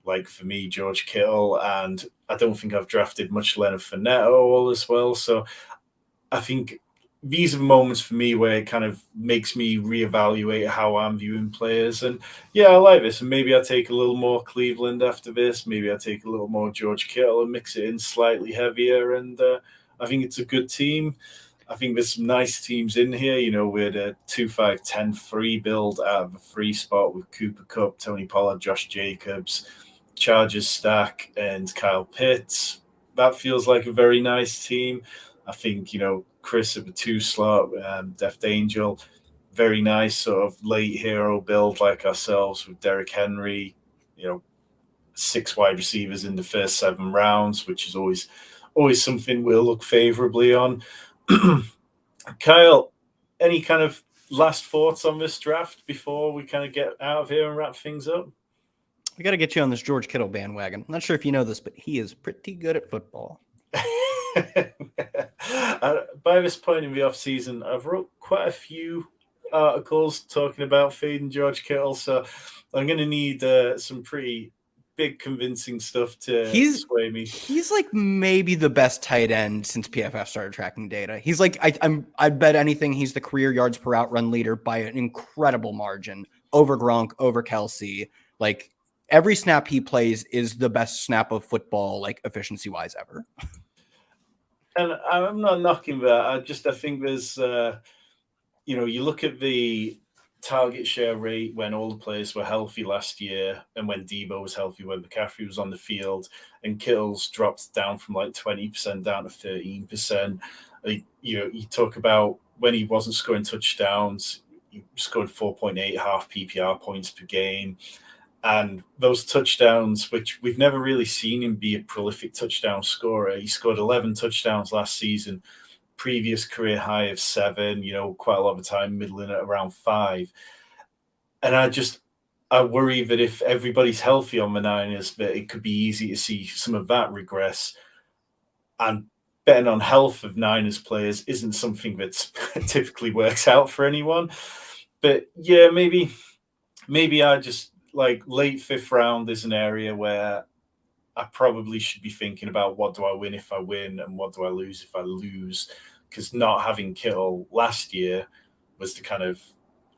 Like for me, George Kittle, and I don't think I've drafted much Leonard Fournette at all as well. So I think these are moments for me where it kind of makes me reevaluate how I'm viewing players. And yeah, I like this. And maybe I take a little more Cleveland after this. Maybe I take a little more George Kittle and mix it in slightly heavier. And I think it's a good team. I think there's some nice teams in here. We had a 2-5-10-3 build out of a free spot with Cooper Kupp, Tony Pollard, Josh Jacobs, Chargers stack, and Kyle Pitts. That feels like a very nice team. I think, Chris at the 2 slot, Deft Angel, very nice sort of late hero build like ourselves with Derrick Henry, 6 wide receivers in the first 7 rounds, which is always something we'll look favorably on. Kyle, any kind of last thoughts on this draft before we kind of get out of here and wrap things up? We got to get you on this George Kittle bandwagon. I'm not sure if you know this, but he is pretty good at football. By this point in the off season, I've wrote quite a few articles talking about fading George Kittle, so I'm going to need some pretty big convincing stuff to sway me. He's like maybe the best tight end since PFF started tracking data. He's like I'd bet anything he's the career yards per out run leader by an incredible margin over Gronk, over Kelsey. Like every snap he plays is the best snap of football, like efficiency wise ever. And I'm not knocking that. I think there's, you look at the target share rate when all the players were healthy last year, and when Debo was healthy, when McCaffrey was on the field, and Kittle's dropped down from like 20% down to 13%. You talk about when he wasn't scoring touchdowns, he scored 4.8 half PPR points per game. And those touchdowns, which we've never really seen him be a prolific touchdown scorer. He scored 11 touchdowns last season, previous career high of 7, quite a lot of the time middling at around 5. And I worry that if everybody's healthy on the Niners, that it could be easy to see some of that regress. And betting on health of Niners players isn't something that typically works out for anyone. But yeah, maybe I just, like, late 5th round is an area where I probably should be thinking about what do I win if I win and what do I lose if I lose, because not having Kittle last year was the kind of,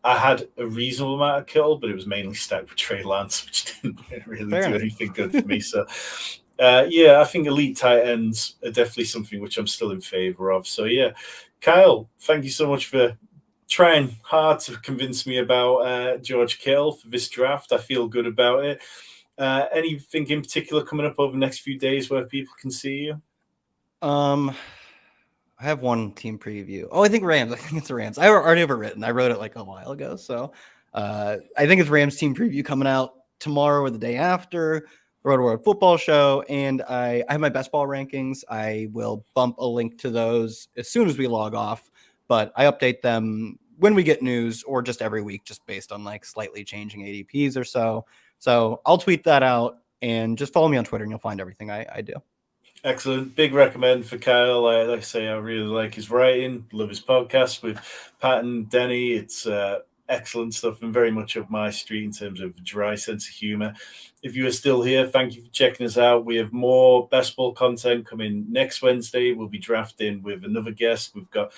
I had a reasonable amount of Kittle, but it was mainly stacked with Trey Lance, which didn't really do anything good for me. So yeah, I think elite tight ends are definitely something which I'm still in favor of. So yeah, Kyle, thank you so much for trying hard to convince me about George Kittle for this draft. I feel good about it. Anything in particular coming up over the next few days where people can see you? I have one team preview. Oh, I think Rams. I think it's the Rams. I already have it written. I wrote it like a while ago. So I think it's Rams team preview coming out tomorrow or the day after. Rotoworld football show, and I have my best ball rankings. I will bump a link to those as soon as we log off, but I update them when we get news or just every week, just based on like slightly changing ADPs or so. So I'll tweet that out, and just follow me on Twitter and you'll find everything I do. Excellent. Big recommend for Kyle. Like I say, I really like his writing, love his podcast with Pat and Denny. It's excellent stuff and very much up my street in terms of dry sense of humor. If you are still here, thank you for checking us out. We have more best ball content coming next Wednesday. We'll be drafting with another guest. We've got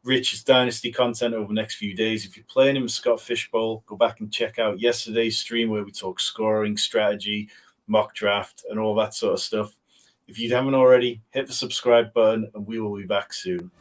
Rich's Dynasty content over the next few days. If you're playing him with Scott Fishbowl, go back and check out yesterday's stream where we talk scoring, strategy, mock draft, and all that sort of stuff. If you haven't already, hit the subscribe button, and we will be back soon.